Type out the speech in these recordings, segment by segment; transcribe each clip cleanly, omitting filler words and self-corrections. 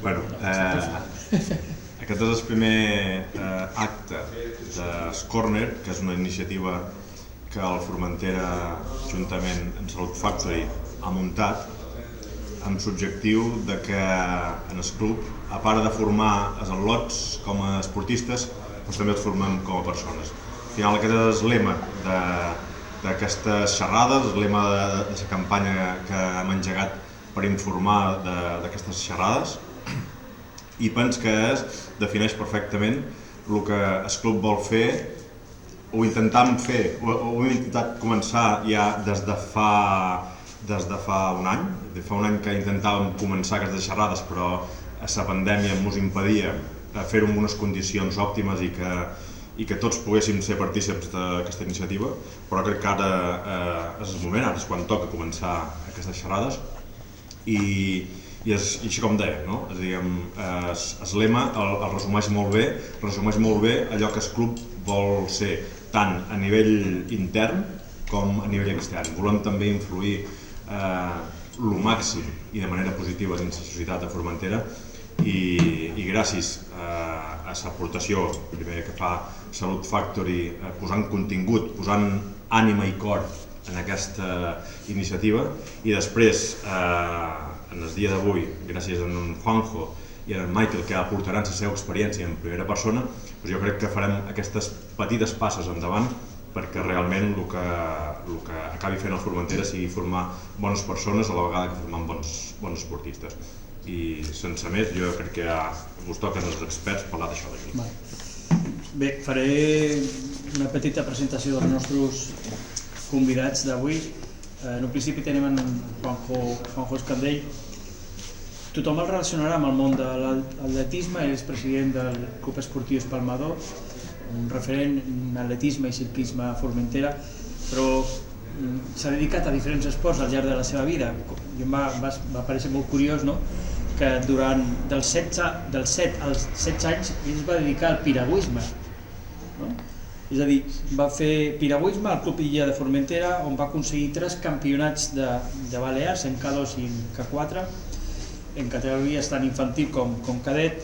Bueno, aquest és el primer acte d'Scorner, que és una iniciativa que el Formentera, juntament amb Salut Factory, ha muntat amb l'objectiu que en el club, a part de formar els atlots com a esportistes, doncs també els formem com a persones. Al final aquest és el lema d'aquestes xerrades, el lema de la campanya que hem engegat per informar d'aquestes xerrades, i penso que defineix perfectament el que el club vol fer. Ho intentam fer, ho hem intentat començar ja des de fa un any. Fa un any que intentàvem començar aquestes xerrades, però la pandèmia ens impedia fer-ho en unes condicions òptimes i que tots poguéssim ser partícips d'aquesta iniciativa, però crec que ara és el moment, ara és quan toca començar aquestes xerrades. I així com deia, el lema el resumeix molt bé allò que el club vol ser, tant a nivell intern com a nivell extern. Volem també influir el màxim i de manera positiva dins la societat de Formentera, i gràcies a l'aportació primer que fa Salut Factory, posant contingut, posant ànima i cor en aquesta iniciativa, i després en el dia d'avui, gràcies a en Juanjo i a en Michael, que aportaran la seva experiència en primera persona, jo crec que farem aquestes petites passes endavant perquè realment el que acabi fent el Formentera sigui formar bones persones a la vegada que formar bons esportistes. I sense més, jo crec que ja us toquen els experts parlar d'això d'aquí. Bé, faré una petita presentació dels nostres convidats d'avui. En un principi tenim en Juanjo Escandell. Tothom el relacionarà amb el món de l'atletisme, ell és president del Club Esportiu Espalmador, un referent en atletisme i ciclisme a Formentera, però s'ha dedicat a diferents esports al llarg de la seva vida. Em va parecer molt curiós que durant dels 7 als 16 anys ell es va dedicar al piragüisme. És a dir, va fer piragüisme al Club Illa de Formentera, on va aconseguir 3 campionats de Balears en K2 i en K4, en categories tant infantil com cadet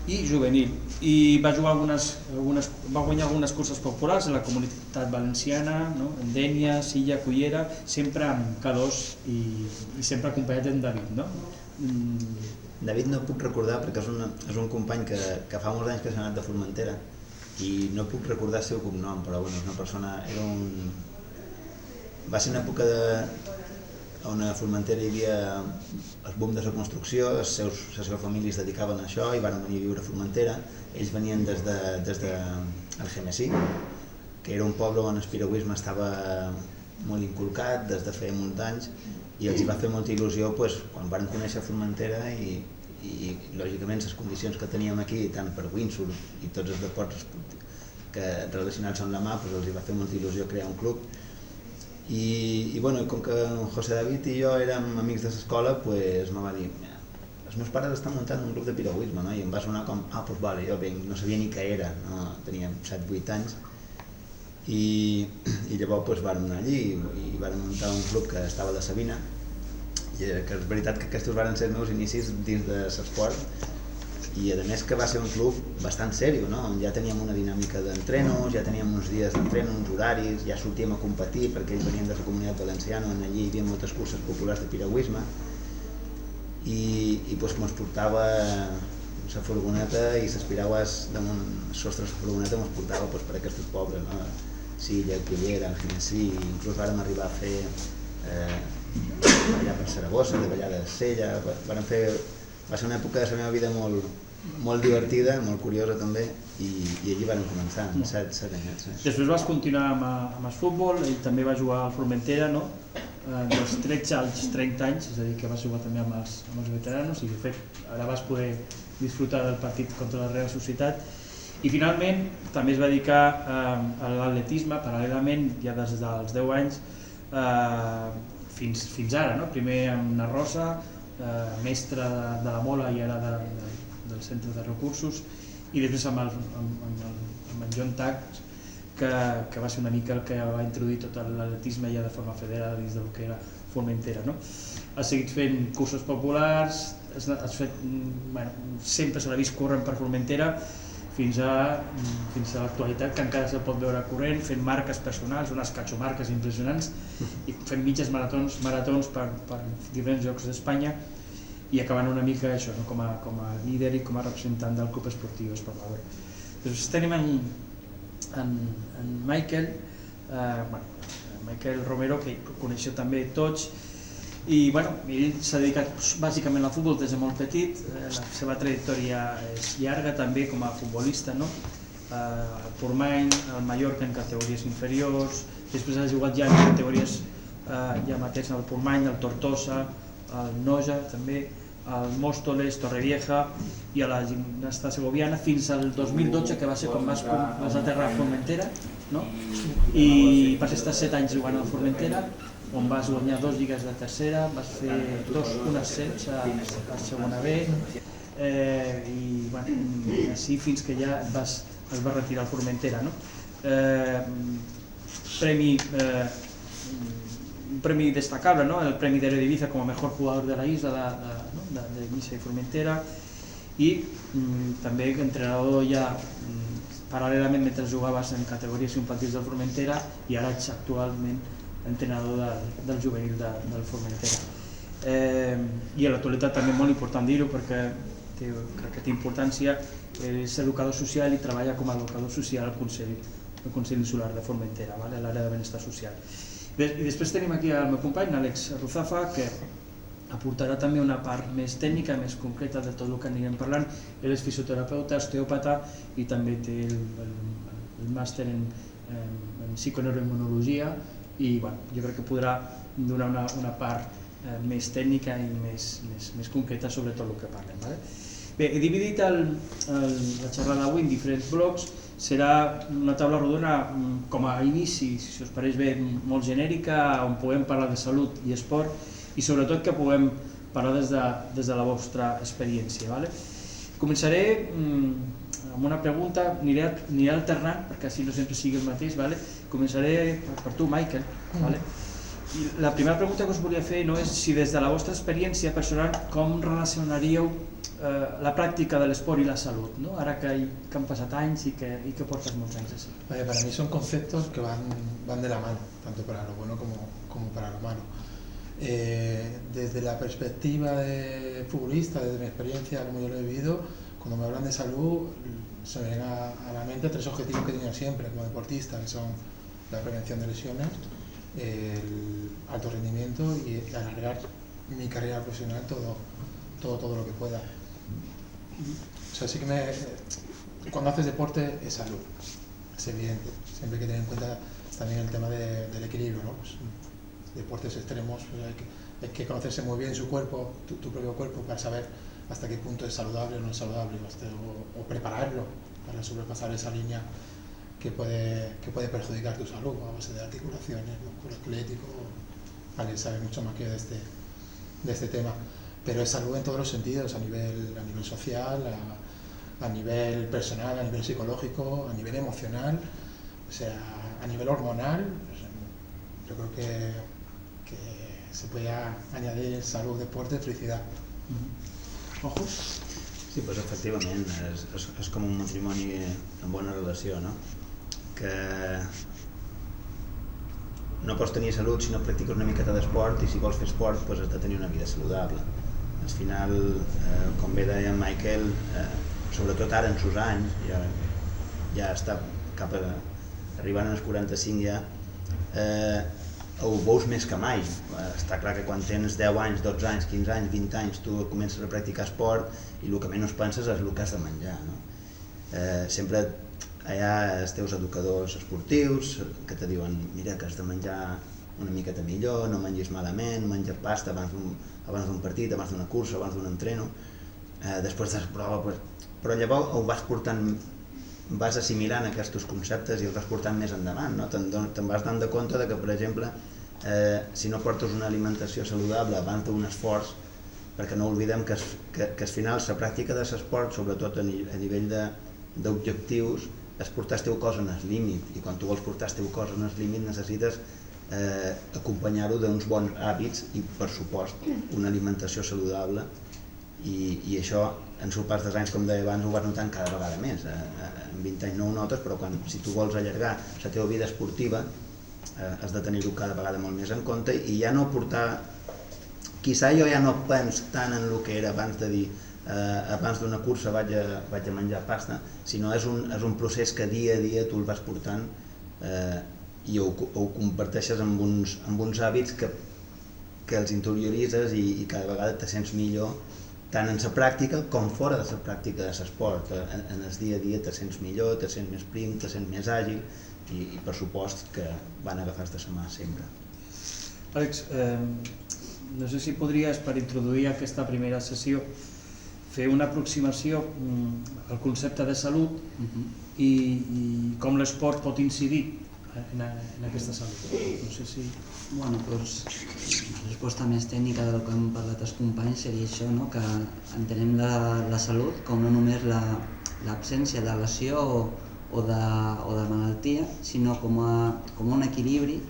i juvenil. I va guanyar algunes curses populars en la Comunitat Valenciana, en Dénia, Silla, Cullera, sempre amb K2 i sempre acompanyat d'en David. David no puc recordar perquè és un company que fa molts anys que s'ha anat de Formentera i no puc recordar el seu cognom, però és una persona... Va ser una època on a Formentera hi havia el boom de la construcció, les seves famílies es dedicaven a això i van venir a viure a Formentera. Ells venien des d'Algemesí, que era un poble on el piragüisme estava molt inculcat des de feia molts anys, i els va fer molta il·lusió quan van conèixer Formentera i lògicament les condicions que teníem aquí, tant per windsurf i tots els deports relacionats amb la mà, els va fer molta il·lusió crear un club. I com que José David i jo érem amics de l'escola, me va dir: els meus pares estan muntant un grup de piragüisme, i em va sonar com, vale, jo no sabia ni què era, teníem 7-8 anys, i llavors vam anar allí i vam muntar un club que estava a la Sabina, i que és veritat que aquests van ser els meus inicis dins de l'esport, i a més que va ser un club bastant seriós, on ja teníem una dinàmica d'entrenos, ja teníem uns dies d'entreno, uns horaris, ja sortíem a competir perquè ells venien de la Comunitat Valenciana, on allí hi havia moltes curses populars de piragüisme, i ens portava la furgoneta i les piragües damunt el sostre de la furgoneta ens portava per aquests pobles, Silla, Cullera, Algemesí, inclús vàrem arribar a fer allà per Saragossa, de Vallada de Sella. Va ser una època de la meva vida molt divertida, molt curiosa també, i allí vam començar, amb 7 anys. Després vas continuar amb el futbol, ell també va jugar al Formentera, dels 13 als 30 anys, és a dir, que vas jugar també amb els veteranos, i de fet ara vas poder disfrutar del partit contra la Real Societat. I finalment també es va dedicar a l'atletisme, paral·lelament, ja des dels 10 anys fins ara, primer amb una Rosa, mestre de la Mola i ara del Centre de Recursos, i després amb en John Tax, que va ser una mica el que va introduir tot l'atletisme ja de forma federada dins del que era Formentera, no? Has seguit fent cursos populars, sempre se l'ha vist corrent per Formentera fins a l'actualitat, que encara se'l pot veure corrent, fent marques personals, unes catxomarques impressionants, i fent mitges maratons per diferents llocs d'Espanya, i acabant una mica això, com a líder i com a representant del club esportiu Esportador. Després tenim en Michael Romero, que coneixeu també tots, i ell s'ha dedicat bàsicament al futbol des de molt petit. La seva trajectòria és llarga també com a futbolista, al Portmany, al Mallorca en categories inferiors, després ha jugat ja en categories ja mateix al Portmany, al Tortosa, al Noja també, al Móstoles, Torrevieja i a la Gimnasta Segoviana fins al 2012, que va ser quan vas aterrar a Formentera, i vas estar 7 anys jugant a Formentera, on vas guanyar 2 lligues de tercera, vas fer un ascens a segona B, i així fins que ja es va retirar al Formentera. Un premi destacable, el Premi d'Eredivisie com a mejor jugador de la isla d'Eivissa i Formentera, i també entrenador ja paral·lelament mentre jugaves en categories infantils del Formentera, i ara ets actualment entrenador del juvenil del Formentera. I a l'actualitat també molt important dir-ho, perquè crec que té importància, és educador social i treballa com a educador social al Consell Insular de Formentera, a l'àrea de benestar social. I després tenim aquí el meu company, l'Àlex Ruzafa, que aportarà també una part més tècnica, més concreta de tot el que anirem parlant. Ell és fisioterapeuta, osteòpata, i també té el màster en psiconeuroimmunologia, i jo crec que podrà donar una part més tècnica i més concreta sobre tot el que parlem. Bé, he dividit la xerrada d'avui en diferents blocs. Serà una taula rodona com a inici, si us pareix bé, molt genèrica, on puguem parlar de salut i esport, i sobretot que puguem parlar des de la vostra experiència. Començaré amb una pregunta, aniré alternant perquè així no sempre sigui el mateix. Començaré per tu, Michael. La primera pregunta que us volia fer és si des de la vostra experiència personal com relacionaríeu la pràctica de l'esport i la salut, ara que han passat anys i que portes molts anys així. Para mí son conceptos que van de la mano, tanto para lo bueno como para lo malo. Desde la perspectiva de futbolista, desde mi experiencia, como yo lo he vivido, cuando me hablan de salud se me vienen a la mente 3 objetivos que he tenido siempre como deportista, que son la prevención de lesiones, el alto rendimiento y alargar mi carrera profesional todo lo que pueda. O sea, sí que cuando haces deporte es salud, es evidente. Siempre hay que tener en cuenta también el tema del equilibrio, deportes extremos, hay que conocerse muy bien su cuerpo, tu propio cuerpo, para saber hasta qué punto es saludable o no es saludable, o prepararlo para sobrepasar esa línea que puede perjudicar tu salud a base de articulaciones, músculo esquelético. Alguien sabe mucho más que yo de este tema, pero es salud en todos los sentidos, a nivel social, a nivel personal, a nivel psicológico, a nivel emocional, o sea, a nivel hormonal. Yo creo que se puede añadir salud, deporte, felicidad. Ojos? Sí, doncs efectivament, és com un matrimoni en bona relació, que no pots tenir salut si no practiques una miqueta d'esport, i si vols fer esport has de tenir una vida saludable. Al final, com bé deia en Michael, sobretot ara en sus anys, ja està arribant als 45 ja, ho veus més que mai. Està clar que quan tens 10 anys, 12 anys, 15 anys, 20 anys, tu comences a practicar esport i el que menys penses és el que has de menjar. Sempre hi ha els teus educadors esportius que te diuen mira que has de menjar una miqueta millor, no mengis malament, no menges pasta abans d'un partit, abans d'una cursa, abans d'un entreno, després de la prova, però llavors ho vas portant, vas assimilant aquests conceptes i els vas portant més endavant, te'n vas donant compte que, per exemple, si no portes una alimentació saludable abans d'un esforç, perquè no oblidem que al final la pràctica de l'esport, sobretot a nivell d'objectius, és portar el teu cos en el límit, i quan tu vols portar el teu cos en el límit necessites acompanyar-ho d'uns bons hàbits i, per supost, una alimentació saludable, i això, en el pas dels anys, com deia abans, ho vas notant cada vegada més. En 20 anys no ho notes, però si tu vols allargar la teva vida esportiva, has de tenir-ho cada vegada molt més en compte i ja no portar... Quizà jo ja no penso tant en el que era abans de dir abans d'una cursa vaig a menjar pasta, sinó és un procés que dia a dia tu el vas portant i ho comparteixes amb uns hàbits que els interioritzes i cada vegada te sents millor, tant en la pràctica com fora de la pràctica de l'esport. En el dia a dia te sents millor, te sents més prim, te sents més àgil i per supost que van agafar-te la mà sempre. Àlex, no sé si podries, per introduir aquesta primera sessió, fer una aproximació al concepte de salut i com l'esport pot incidir en aquesta salut. No sé si... Bueno, doncs, la resposta més tècnica del que han parlat els companys seria això, que entenem la salut com no només l'absència de lesió o de malaltia, sinó com un equilibri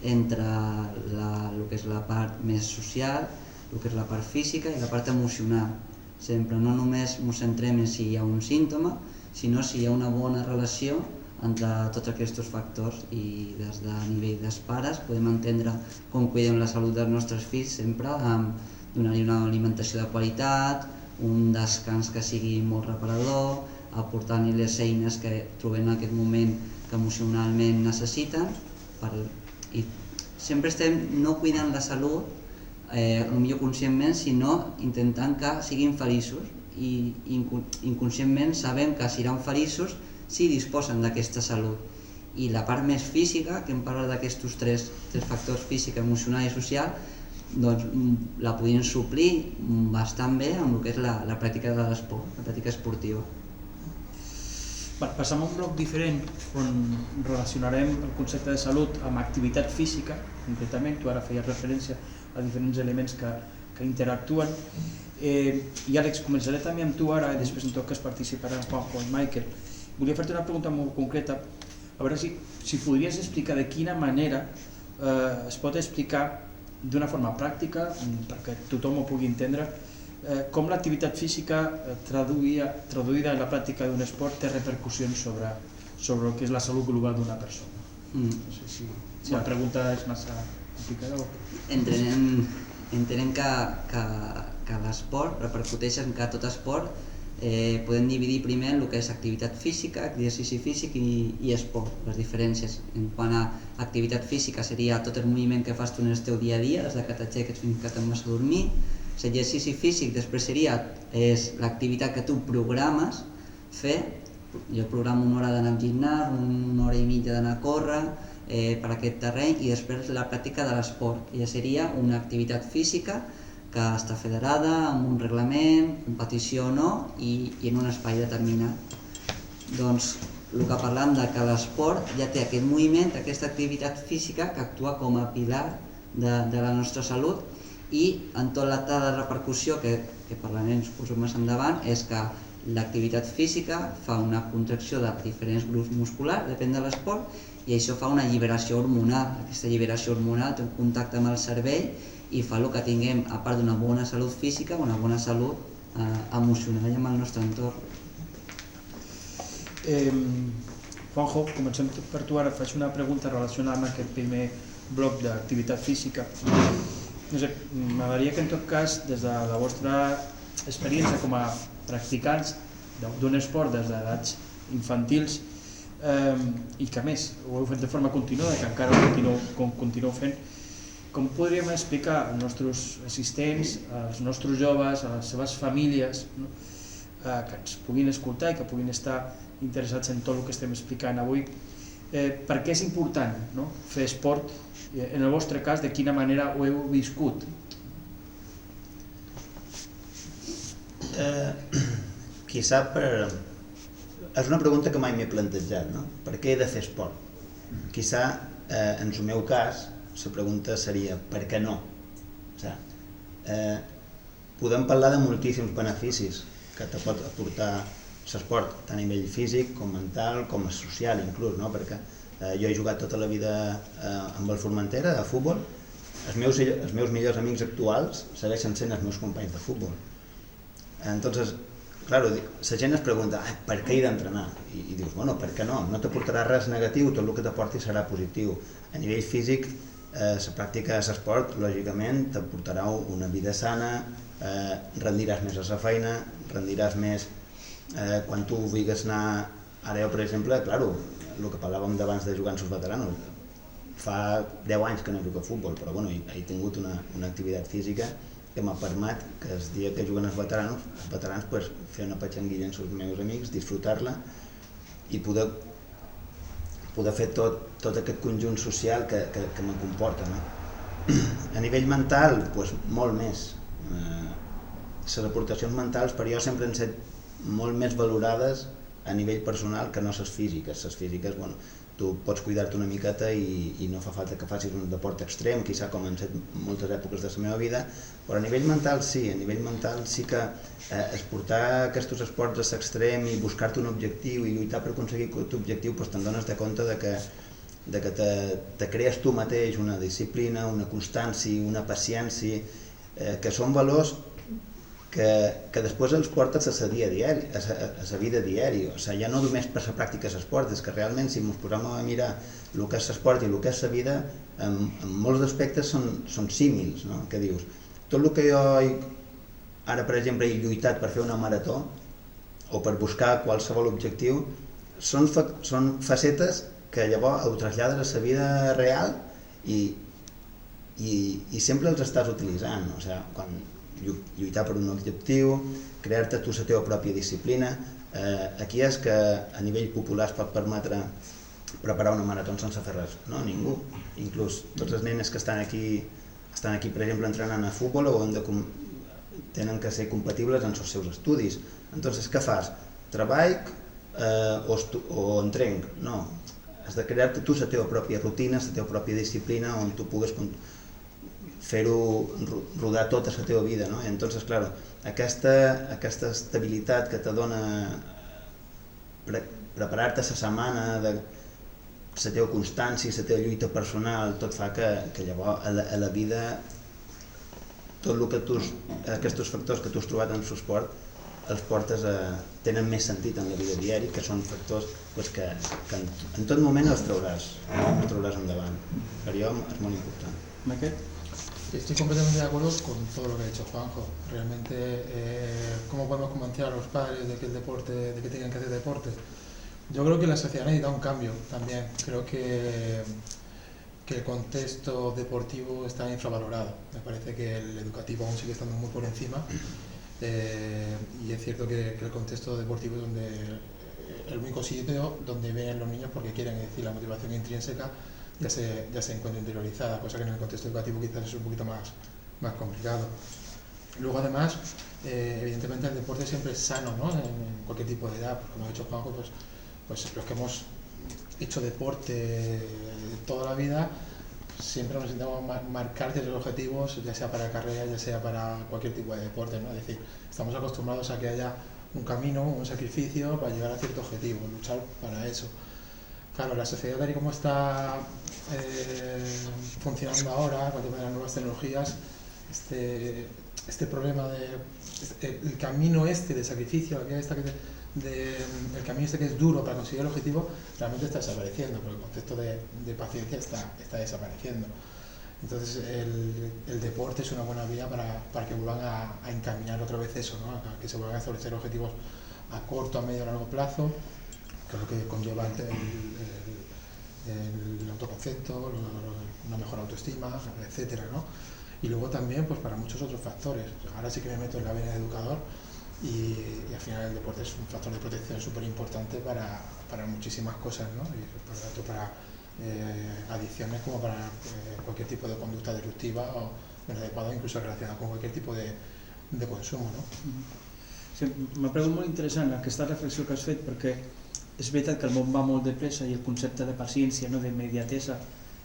entre el que és la part més social, el que és la part física i la part emocional. Sempre no només ens centrem en si hi ha un símptoma, sinó si hi ha una bona relació entre tots aquests factors, i des de nivell dels pares podem entendre com cuidem la salut dels nostres fills, sempre donar-li una alimentació de qualitat, un descans que sigui molt reparador, aportant-li les eines que trobem en aquest moment que emocionalment necessiten, i sempre estem no cuidant la salut, potser conscientment, sinó intentant que siguin feliços, i inconscientment sabem que seran feliços si disposen d'aquesta salut. I la part més física, que hem parlat d'aquests tres factors, físic, emocional i social, doncs la podien suplir bastant bé amb el que és la pràctica de l'esport, la pràctica esportiva. Passam a un bloc diferent on relacionarem el concepte de salut amb activitat física, concretament. Tu ara feies referència a diferents elements que interactuen. I Àlex, començaré també amb tu ara i després en tot cas participaran Juanjo i Michael. Volia fer-te una pregunta molt concreta, a veure si podries explicar de quina manera es pot explicar d'una forma pràctica, perquè tothom ho pugui entendre, com l'activitat física traduïda en la pràctica d'un esport té repercussions sobre el que és la salut global d'una persona. No sé si la pregunta és massa complicada o... Entenem que l'esport repercuteix en que tot esport podem dividir primer el que és activitat física, exercici físic i esport, les diferències. En quant a activitat física seria tot el moviment que fas tu en el teu dia a dia, des que t'aixeques fins que te'n vas a dormir. L'exercici físic després seria l'activitat que tu programes fer. Jo programo una hora d'anar al gimnàs, una hora i mitja d'anar a córrer per aquest terreny, i després la pràctica de l'esport, que ja seria una activitat física que està federada amb un reglament, competició o no, i en un espai determinat. Doncs el que parlam de que l'esport ja té aquest moviment, aquesta activitat física que actua com a pilar de la nostra salut, i en tota la repercussió que parlarem més endavant és que l'activitat física fa una contracció de diferents grups musculars, depèn de l'esport, i això fa una alliberació hormonal. Aquesta alliberació hormonal té un contacte amb el cervell i fa que tinguem, a part d'una bona salut física, una bona salut emocional amb el nostre entorn. Juanjo, comencem per tu ara. Faig una pregunta relacionada amb aquest primer bloc d'activitat física. No sé, m'agradaria que en tot cas, des de la vostra experiència com a practicants d'un esport des d'edats infantils, i que a més ho heu fet de forma continuada, que encara ho continueu fent, com podríem explicar als nostres assistents, als nostres joves, a les seves famílies, que ens puguin escoltar i que puguin estar interessats en tot el que estem explicant avui, per què és important fer esport? En el vostre cas, de quina manera ho heu viscut? Quizà és una pregunta que mai m'he plantejat, no? Per què he de fer esport? Quizà, en el meu cas, la pregunta seria per què no? Podem parlar de moltíssims beneficis que te pot aportar l'esport, tant a nivell físic com mental, com social inclús, perquè Jo he jugat tota la vida amb el Formentera, a futbol. Els meus millors amics actuals segueixen sent els meus companys de futbol. Entonces, claro, la gent es pregunta per què he d'entrenar? I dius, bueno, per què no? No t'aportarà res negatiu, tot el que t'aporti serà positiu. A nivell físic, la pràctica de l'esport, lògicament, t'aportarà una vida sana, rendiràs més a la feina, rendiràs més quan tu vulguis anar. Ara jo, per exemple, claro, el que parlàvem d'abans de jugar amb els veteranos, fa 10 anys que no jugo a futbol, però bueno, he tingut una activitat física que m'ha permès que el dia que juguen els veterans pues, fer una petxanguilla amb els meus amics, disfrutar-la i poder fer tot aquest conjunt social que me comporta. No? A nivell mental, pues, molt més. Les aportacions mentals per jo sempre han estat molt més valorades a nivell personal que no les físiques. Les físiques, bueno, tu pots cuidar-te una miqueta i no fa falta que facis un deport extrem, quizà com han estat moltes èpoques de la meva vida, però a nivell mental sí que portar aquests esports a l'extrem i buscar-te un objectiu i lluitar per aconseguir aquest objectiu, doncs te'n dones de compte de que te crees tu mateix una disciplina, una constància, una paciència, que són valors que després els portes a la vida diària, o sigui, ja no només per la pràctica de l'esport, és que realment si ens posem a mirar el que és l'esport i el que és la vida, en molts aspectes són símils, no? Que dius, tot el que jo ara per exemple he lluitat per fer una marató o per buscar qualsevol objectiu, són facetes que llavors ho trasllades a la vida real i sempre els estàs utilitzant, o sigui, quan lluitar per un objectiu, crear-te tu la teva pròpia disciplina. Aquí és que a nivell popular es pot permetre preparar una marató sense fer res, no? Ningú. Inclús tots els nenes que estan aquí, per exemple, entrenant a futbol o tenen que ser compatibles amb els seus estudis. Entonces, què fas? Treball o entrenc? No. Has de crear-te tu la teva pròpia rutina, la teva pròpia disciplina on tu puguis fer-ho rodar tota la teva vida, no? Entonces, claro, aquesta estabilitat que te dona preparar-te la setmana, la teva constància, la teva lluita personal, tot fa que llavors a la vida tot el que aquests factors que tu has trobat en l'esport els portes tenen més sentit en la vida diària, que són factors que en tot moment els trauràs endavant. Per jo és molt important. Maquet? Estoy completamente de acuerdo con todo lo que ha dicho Juanjo. Realmente, ¿cómo podemos convencer a los padres de que tengan que hacer deporte? Yo creo que la sociedad necesita un cambio también. Creo que el contexto deportivo está infravalorado. Me parece que el educativo aún sigue estando muy por encima. Y es cierto que el contexto deportivo es el único sitio donde ven los niños porque quieren, es decir, la motivación intrínseca ya se encuentra interiorizada, cosa que en el contexto educativo quizás es un poquito más complicado. Luego además, evidentemente el deporte siempre es sano, ¿no? En cualquier tipo de edad, como ha dicho Juanjo, pues los que hemos hecho deporte toda la vida, siempre nos intentamos marcar ciertos objetivos, ya sea para carrera, ya sea para cualquier tipo de deporte, ¿no? Es decir, estamos acostumbrados a que haya un camino, un sacrificio para llegar a cierto objetivo, luchar para eso. Claro, la sociedad tal y como está funcionando ahora, con las nuevas tecnologías, este problema el camino de sacrificio, el camino que es duro para conseguir el objetivo, realmente está desapareciendo, porque el concepto de paciencia está desapareciendo. Entonces el deporte es una buena vía para que vuelvan a encaminar otra vez eso, ¿no? A que se vuelvan a establecer objetivos a corto, a medio y a largo plazo, que es lo que conlleva el autoconcepto, una mejor autoestima, etcétera, ¿no? Y luego también pues para muchos otros factores. Ahora sí que me meto en la vena de educador y al final el deporte es un factor de protección súper importante para muchísimas cosas, ¿no? Y tanto para adicciones como para cualquier tipo de conducta disruptiva o inadecuada, incluso relacionada con cualquier tipo de consumo, no? Sí, m'ha paregut molt interessant aquesta reflexió que has fet, perquè és veritat que el món va molt de pressa i el concepte de paciència, no, d'immediatesa,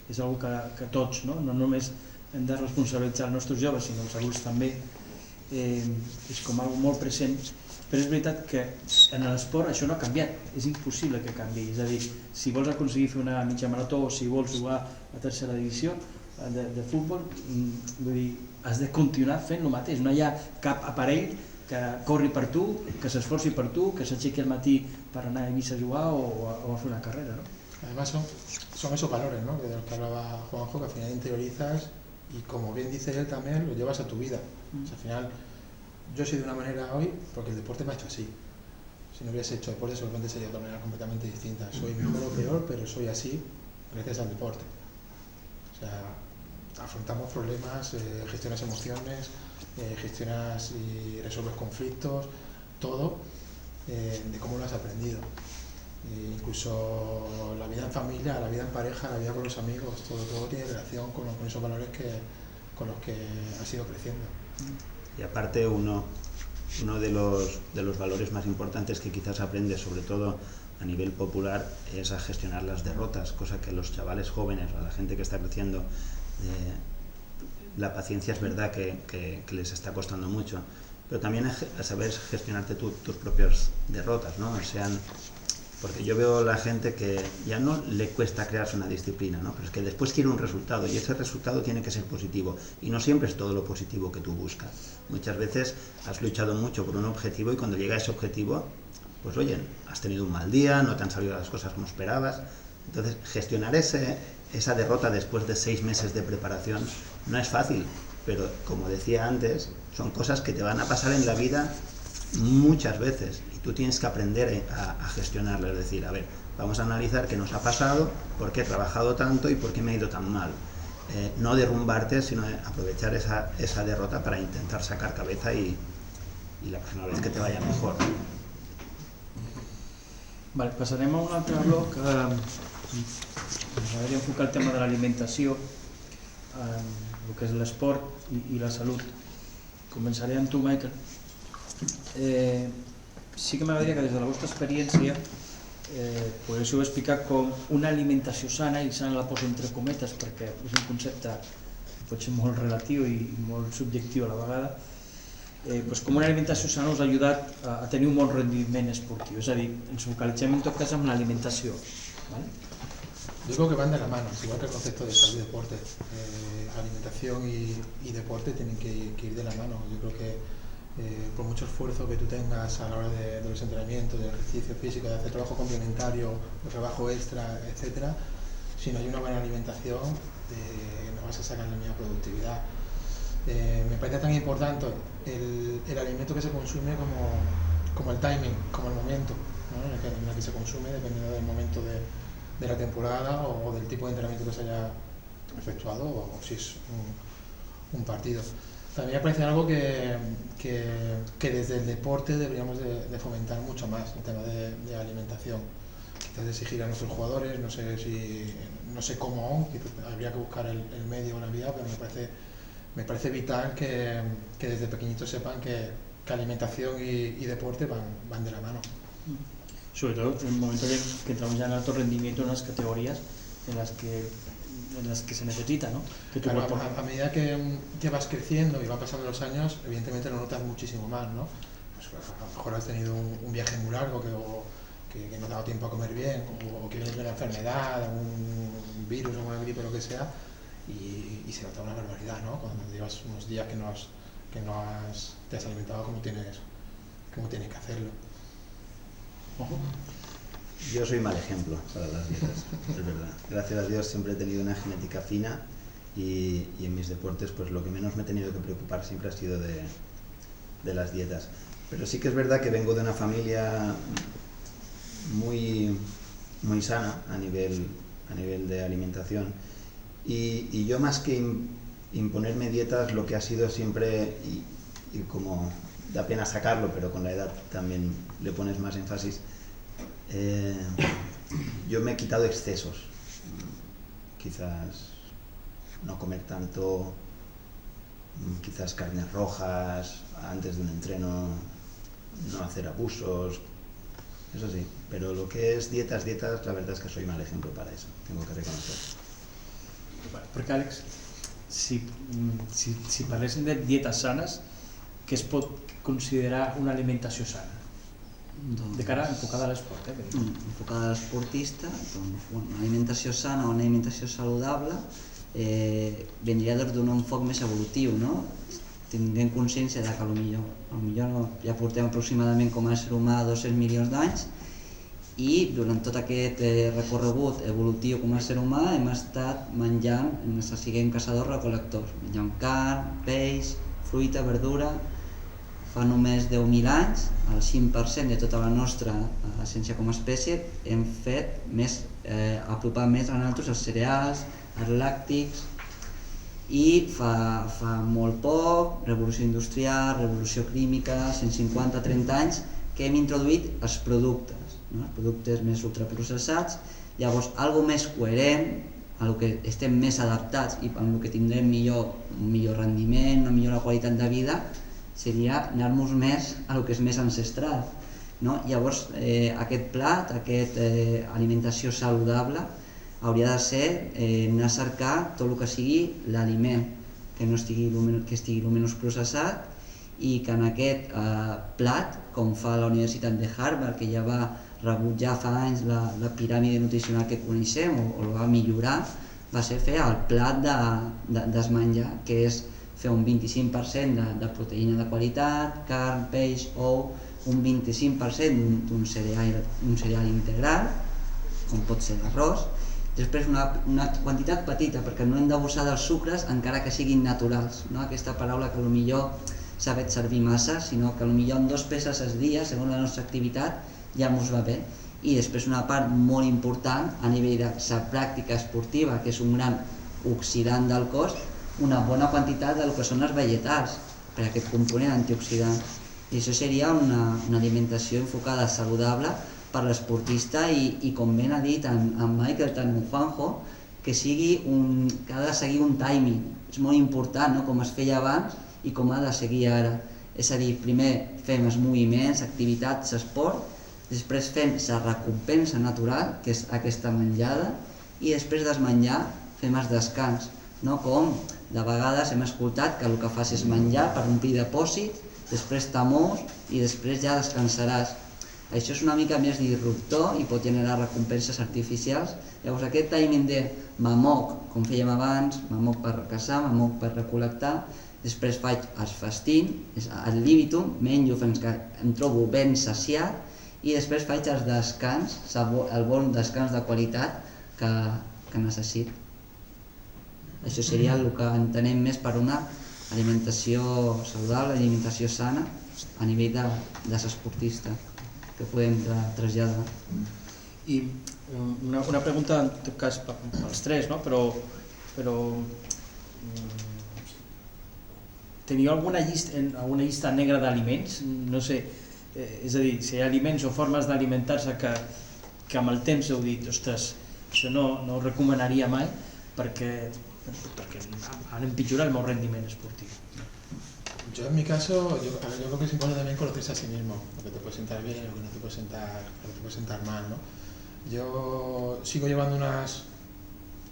és una que tots, no només hem de responsabilitzar els nostres joves, sinó els adults també. és com algo molt present, però és veritat que en l'esport això no ha canviat, és impossible que canvi. És a dir, si vols aconseguir fer una mitja marató o si vols jugar a tercera divisió de futbol, vull dir, has de continuar fent el mateix. No hi ha cap aparell que corri per tu, que s'esforci per tu, que s'aixequi al matí per anar a Eivissa a jugar o a fer una carrera, ¿no? Además son esos valores, ¿no?, de los que hablaba Juanjo, que al final interiorizas y, como bien dice él también, lo llevas a tu vida. O sea, al final, yo soy de una manera hoy porque el deporte me ha hecho así. Si no hubiese hecho deporte seguramente sería de otra manera completamente distinta. Soy mejor o peor, pero soy así gracias al deporte. O sea, afrontamos problemas, gestionas emociones, gestionas y resuelves conflictos, todo de cómo lo has aprendido. Incluso la vida en familia, la vida en pareja, la vida con los amigos, todo tiene relación con esos valores con los que has ido creciendo. Y aparte uno de los valores más importantes que quizás aprendes, sobre todo a nivel popular, es a gestionar las derrotas, cosa que los chavales jóvenes, a la gente que está creciendo, la paciencia es verdad que les está costando mucho, pero también a saber gestionarte tus propias derrotas, ¿no? Porque yo veo a la gente que ya no le cuesta crearse una disciplina, ¿no? Pero es que después quiere un resultado y ese resultado tiene que ser positivo y no siempre es todo lo positivo que tú buscas. Muchas veces has luchado mucho por un objetivo y cuando llega ese objetivo, pues oye, has tenido un mal día, no te han salido las cosas como esperabas. Entonces, gestionar esa derrota después de 6 meses de preparación no es fácil, pero como decía antes, son cosas que te van a pasar en la vida muchas veces. Tú tienes que aprender a gestionarlo, es decir, a ver, vamos a analizar qué nos ha pasado, por qué he trabajado tanto y por qué me ha ido tan mal. No derrumbarte, sino aprovechar esa derrota para intentar sacar cabeza y la próxima vez que te vaya mejor. Vale, passarem a un altre bloc. M'agradaria enfocar el tema de l'alimentació, el que és l'esport i la salut. Començaré amb tu, Michael. Sí que m'agradaria que des de la vostra experiència poguéssiu explicar com una alimentació sana, i sana la poso entre cometes perquè és un concepte que pot ser molt relatiu i molt subjectiu a la vegada, com una alimentació sana us ha ajudat a tenir un bon rendiment esportiu, és a dir, ens focalitzem en tot cas en l'alimentació. Yo creo que van de la mano, igual que el concepto de salud y deporte. Alimentación y deporte tienen que ir de la mano. Yo creo que por mucho esfuerzo que tú tengas a la hora de los entrenamientos, del ejercicio físico, de hacer trabajo complementario, de trabajo extra, etcétera, si no hay una buena alimentación, no vas a sacar la misma productividad. Me parece tan importante el alimento que se consume como el timing, como el momento, ¿no?, en el que se consume, dependiendo del momento de la temporada o del tipo de entrenamiento que se haya efectuado o si es un partido. También me parece algo que desde el deporte deberíamos de fomentar mucho más, el tema de alimentación. Quizás de exigir a nuestros jugadores, no sé cómo aún, habría que buscar el medio o la vía, pero me parece vital que desde pequeñitos sepan que alimentación y deporte van de la mano. Sobre todo en el momento que entramos ya en alto rendimiento, en las categorías en las que se necesita, ¿no? Claro, a medida que vas creciendo y van pasando los años, evidentemente lo notas muchísimo más, ¿no? Pues a lo mejor has tenido un viaje muy largo que no te ha dado tiempo a comer bien, o que vienes de una enfermedad, un virus, una gripe, lo que sea, y se nota una barbaridad, ¿no? Cuando llevas unos días que te has alimentado como tienes que hacerlo. Yo soy mal ejemplo para las dietas, es verdad. Gracias a Dios siempre he tenido una genética fina y en mis deportes pues lo que menos me he tenido que preocupar siempre ha sido de las dietas. Pero sí que es verdad que vengo de una familia muy, muy sana a nivel de alimentación y yo más que imponerme dietas lo que ha sido siempre, y como da pena sacarlo, pero con la edad también le pones más énfasis, yo me he quitado excesos, quizás no comer tanto, quizás carnes rojas antes de un entreno, no hacer abusos, eso sí, pero lo que es dietas, la verdad es que soy mal ejemplo para eso, tengo que reconocerlo. Perquè, Àlex, si parléssim de dietes sanes, que es pot considerar una alimentació sana? De cara enfocada a l'esport, enfocada a l'esportista, doncs, una alimentació sana o una alimentació saludable vendria d'un enfoc més evolutiu, no? Tindrem consciència que potser ja portem aproximadament com a ésser humà 200 milions d'anys i durant tot aquest recorregut evolutiu com a ésser humà hem estat menjant, siguem caçadors-recol·lectors, menjant carn, peix, fruita, verdura. Fa només 10.000 anys, el 5% de tota la nostra essència com a espècie hem fet apropar més a nosaltres els cereals, els làctics, i fa molt poc, revolució industrial, revolució química, 150-30 anys, que hem introduït els productes, els productes més ultraprocessats. Llavors, algo més coherent, a lo que estem més adaptats i amb el que tindrem un millor rendiment, una millor qualitat de vida, seria anar-nos més a lo que és més ancestral. Llavors, aquest plat, aquesta alimentació saludable, hauria de ser anar a cercar tot el que sigui l'aliment, que estigui el menys processat i que en aquest plat, com fa la Universitat de Harvard, que ja va rebutjar fa anys la piràmide nutricional que coneixem o la va millorar, va ser fer el plat d'esmenjar, que és fer un 25% de proteïna de qualitat, carn, peix, ou, un 25% d'un cereal integral, com pot ser l'arròs, després una quantitat petita, perquè no hem d'abusar dels sucres encara que siguin naturals, aquesta paraula que potser s'ha fet servir massa, sinó que potser amb 2 peces al dia, segons la nostra activitat, ja ens va bé. I després una part molt important a nivell de la pràctica esportiva, que és un gran oxidant del cos, una bona quantitat del que són els vegetals, per aquest component antioxidant. I això seria una alimentació enfocada saludable per l'esportista i com ben ha dit en Michael, tant en Juanjo, que ha de seguir un timing. És molt important com es feia abans i com ha de seguir ara. És a dir, primer fem els moviments, activitats, esport, després fem la recompensa natural, que és aquesta menjada, i després d'esmenjar fem el descans. Com de vegades hem escoltat que el que fas és menjar per omplir depòsit, després t'amors i després ja descansaràs. Això és una mica més disruptor i pot generar recompenses artificials. Llavors aquest timing de m'amoc, com fèiem abans, m'amoc per caçar, m'amoc per recol·lectar, després faig el festín, el libitum, menjo fins que em trobo ben saciat i després faig el descans, el bon descans de qualitat que necessito. Això seria el que entenem més per una alimentació saludable, alimentació sana a nivell de l'esportista, que podem traslladar. I una pregunta, en tot cas, pels tres, però teniu alguna llista negra d'aliments? No sé, és a dir, si hi ha aliments o formes d'alimentar-se que amb el temps heu dit, ostres, això no ho recomanaria mai perquè han empitjorat el meu rendiment esportiu. Yo en mi caso, yo creo que es importante también conocerse a sí mismo, lo que te puede sentar bien, lo que no te puede sentar mal, ¿no? Yo sigo llevando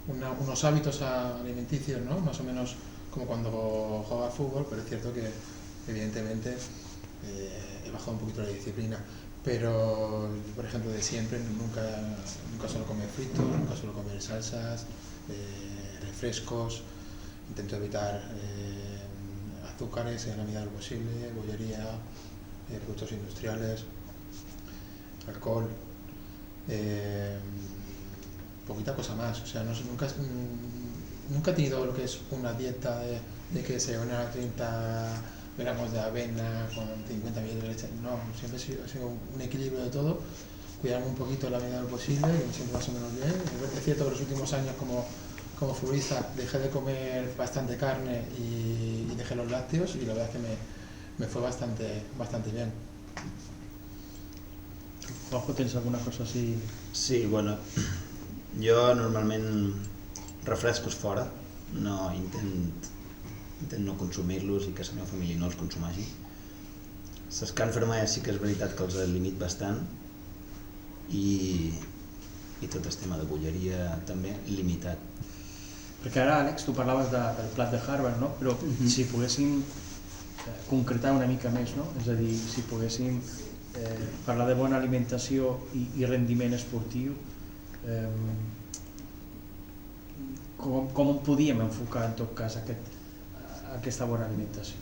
unos hábitos alimenticios, ¿no? Más o menos como cuando jugaba al fútbol, pero es cierto que evidentemente he bajado un poquito la disciplina, pero por ejemplo de siempre nunca suelo comer fritos, nunca suelo comer salsas, refrescos, intento evitar azúcares en la medida de lo posible, bollería, productos industriales, alcohol, poquita cosa más. O sea, nunca he tenido lo que es una dieta de que se van a 30 gramos de avena con 50 ml de leche. No, siempre ha sido un equilibrio de todo, cuidarme un poquito en la medida de lo posible, que me siento más o menos bien. Es cierto que los últimos años como futbolista dejé de comer bastante carne y dejé los lácteos y la verdad es que me fue bastante bien. Juanjo, ¿tienes alguna cosa así? Sí, bueno, jo normalment refrescos fora, no intent no consumir-los i que la meva família no els consumeixi. Les carns vermelles sí que és veritat que els limit bastant i tot el tema de bolleria també limitat. Perquè ara, Àlex, tu parlaves del plat de Harvard, no? Però si poguéssim concretar una mica més, no? És a dir, si poguéssim parlar de bona alimentació i rendiment esportiu, com podíem enfocar en tot cas aquesta bona alimentació?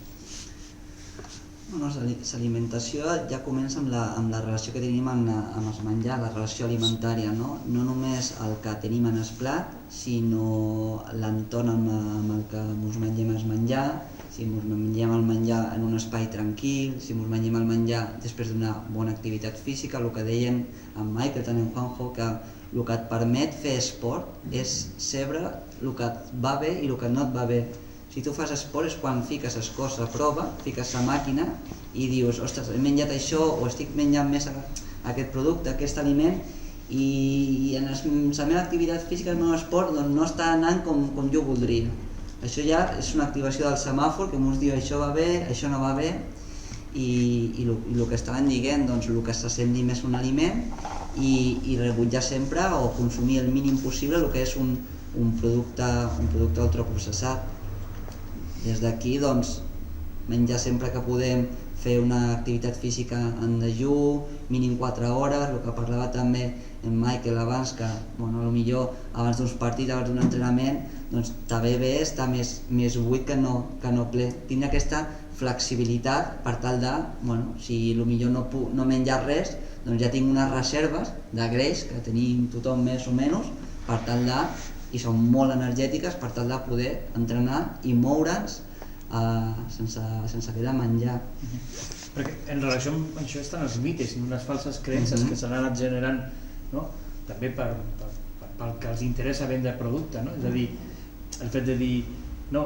L'alimentació ja comença amb la relació que tenim amb el menjar, la relació alimentària, no només el que tenim en el plat, sinó l'entorn amb el que ens mengem el menjar, si ens mengem el menjar en un espai tranquil, si ens mengem el menjar després d'una bona activitat física, el que deien en Michael, també en Juanjo, que el que et permet fer esport és saber el que et va bé i el que no et va bé. Si tu fas esport és quan fiques les coses a prova, fiques la màquina i dius, ostres, he menjat això o estic menjant més aquest producte, aquest aliment, i en la meva activitat física, el meu esport, no està anant com jo voldria. Això ja és una activació del semàfor que ens diu això va bé, això no va bé, i el que estaven dient, el que s'assembli més un aliment i rebutjar sempre o consumir el mínim possible el que és un producte ultraprocessat. Des d'aquí, menjar sempre que podem, fer una activitat física en dejú, mínim 4 hores, el que parlava també en Michael abans, que potser abans d'uns partits, abans d'un entrenament, també bé estar més buit que no ple. Tindre aquesta flexibilitat per tal de, si potser no menjar res, ja tinc unes reserves de greix que tenim tothom més o menys, per tal de, i són molt energètiques, per tal de poder entrenar i moure'ns sense haver de menjar. Perquè en relació amb això estan els mites i unes falses creences que s'han anat generant, també pel que els interessa vendre producte, és a dir, el fet de dir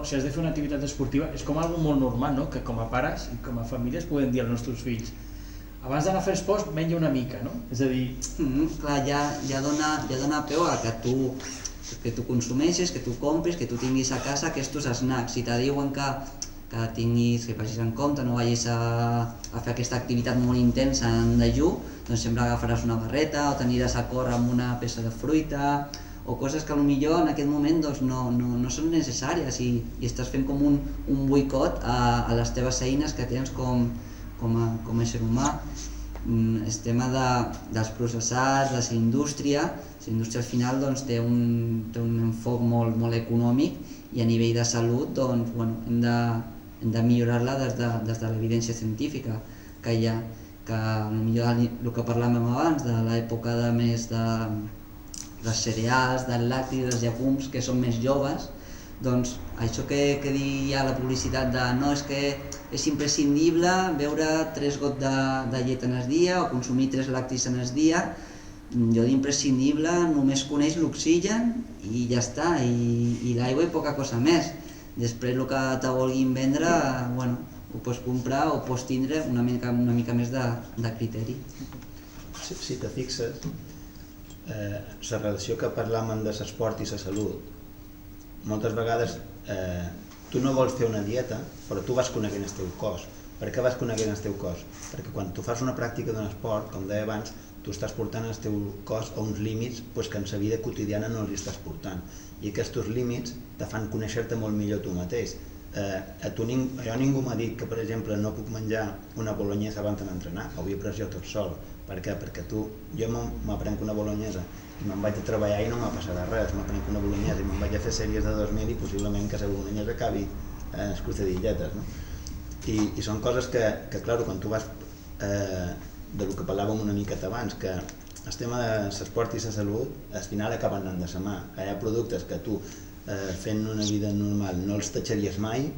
si has de fer una activitat esportiva és com algo molt normal, que com a pares i com a famílies podem dir als nostres fills abans d'anar a fer esport menja una mica, és a dir... Clar, ja dona peu a que tu consumeixis, que tu compris, que tu tinguis a casa aquests snacks. Si te diuen que vagis en compte, no vagis a fer aquesta activitat molt intensa en dejú, doncs sempre agafaràs una barreta o t'aniràs a córrer amb una peça de fruita o coses que potser en aquest moment no són necessàries i estàs fent com un boicot a les teves eines que tens com a ésser humà. El tema dels processats, de la indústria al final té un enfoc molt econòmic i a nivell de salut hem de millorar-la des de l'evidència científica que hi ha, que potser el que parlàvem abans de l'època més dels cereals, dels lactis, dels llegums que són més joves, doncs això que deia la publicitat de no, és que és imprescindible beure 3 gots de llet en el dia o consumir 3 lactis en el dia. Jo d'imprescindible només coneix l'oxigen i ja està, i l'aigua i poca cosa més. Després el que te vulguin vendre ho pots comprar o pots tindre una mica més de criteri. Si te fixes, la relació que parlàvem de l'esport i la salut, moltes vegades tu no vols fer una dieta, però tu vas coneguent el teu cos. Per què vas coneguent el teu cos? Perquè quan tu fas una pràctica d'un esport, com deia abans, tu estàs portant el teu cos a uns límits que en la vida quotidiana no els estàs portant. I aquests límits te fan conèixer-te molt millor tu mateix. Jo ningú m'ha dit que, per exemple, no puc menjar una bolognesa abans d'entrenar, ho havia pres jo tot sol. Per què? Perquè jo m'aprenc una bolognesa i me'n vaig a treballar i no m'ha passat res, m'aprenc una bolognesa i me'n vaig a fer sèries de 2000 i possiblement que la bolognesa acabi escrutadilletes. I són coses que, clar, quan tu vas del que parlàvem una miqueta abans, que el tema de l'esport i la salut al final acaben anant de la mà. Hi ha productes que tu fent una vida normal no els tatxaries mai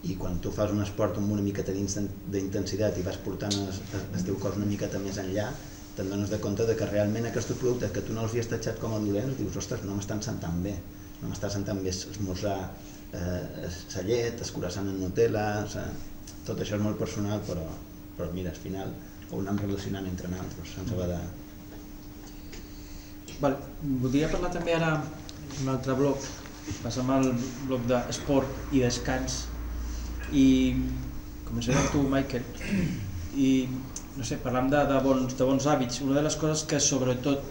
i quan tu fas un esport amb una miqueta d'intensitat i vas portant el teu cos una miqueta més enllà, te'n dones de compte que realment aquests productes que tu no els havies tatxat com a dolents, dius, ostres, no m'estan sentant bé, no m'està sentant bé esmorzar la llet, el croissant amb Nutella, tot això és molt personal, però mira, al final ho anem relacionant entre nosaltres, sense haver de... Voldria parlar també ara un altre bloc, passem al bloc d'esport i descans, i començaré amb tu, Michael, i no sé, parlant de bons hàbits. Una de les coses que sobretot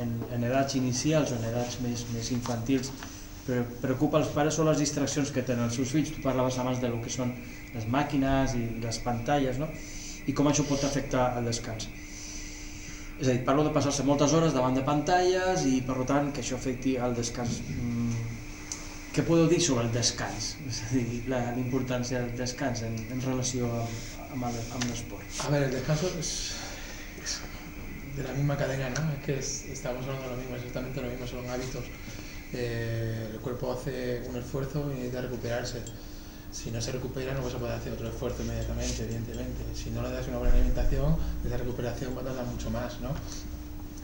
en edats inicials o en edats més infantils preocupa als pares són les distraccions que tenen els seus fills. Tu parlaves abans del que són les màquines i les pantalles, no? I com això pot afectar el descans. És a dir, parlo de passar-se moltes hores davant de pantalles i per tant que això afecti el descans. Què podeu dir sobre el descans? És a dir, la importància del descans en relació amb l'esport. A ver, el descanso es de la misma cadena, ¿no? Es que estamos hablando de lo mismo, exactamente lo mismo, son hábitos. El cuerpo hace un esfuerzo y necesita recuperarse. Si no se recupera no vas a poder hacer otro esfuerzo inmediatamente, evidentemente. Si no le das una buena alimentación, esa recuperación va a tardar mucho más, ¿no?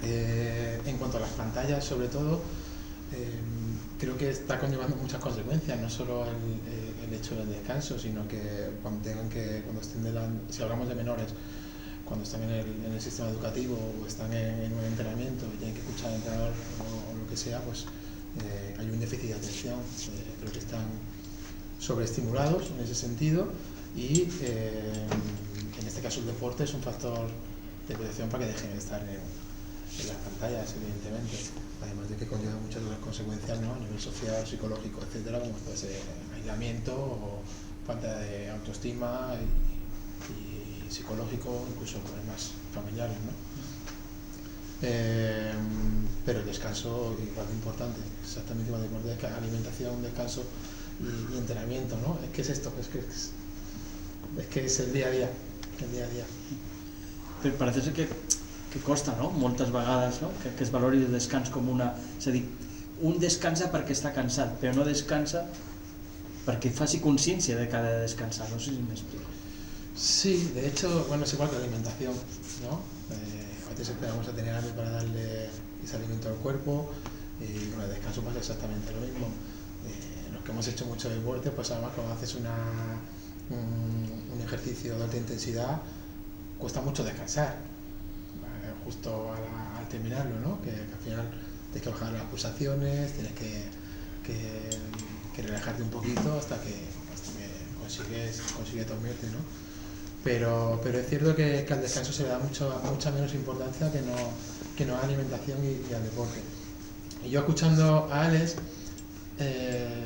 En cuanto a las pantallas, sobre todo, creo que está conllevando muchas consecuencias, no solo el hecho del descanso, sino que cuando estén si hablamos de menores, cuando están en el sistema educativo o están en un entrenamiento y tienen que escuchar al entrenador o lo que sea, pues hay un déficit de atención. Creo que están sobreestimulados en ese sentido y en este caso el deporte es un factor de protección para que dejen de estar en las pantallas, evidentemente, además de que conlleva muchas otras consecuencias, ¿no? A nivel social, psicológico, etcétera, como puede ser aislamiento o falta de autoestima y psicológico, incluso problemas familiares, ¿no? Pero el descanso igual de importante, exactamente igual de importante, alimentación, descanso y entrenamiento, ¿no? Es que es esto, es que es el día a día, Però parece ser que costa, no? Moltes vegades, no? Que es valori el descans com una... És a dir, un descansa perquè està cansat, però no descansa perquè faci consciència de que ha de descansar, no sé si m'explico. Sí, de hecho, bueno, es igual que la alimentación, ¿no? A veces esperamos a tener hambre para darle ese alimento al cuerpo y con el descanso pasa exactamente lo mismo. Los que hemos hecho mucho deporte, pues además cuando haces un ejercicio de alta intensidad, cuesta mucho descansar, justo al terminarlo, ¿no? Que al final tienes que bajar las pulsaciones, tienes que relajarte un poquito hasta que consigues dormirte, ¿no? Pero es cierto que al descanso se le da mucha menos importancia que no a la alimentación y al deporte. Y yo escuchando a Alex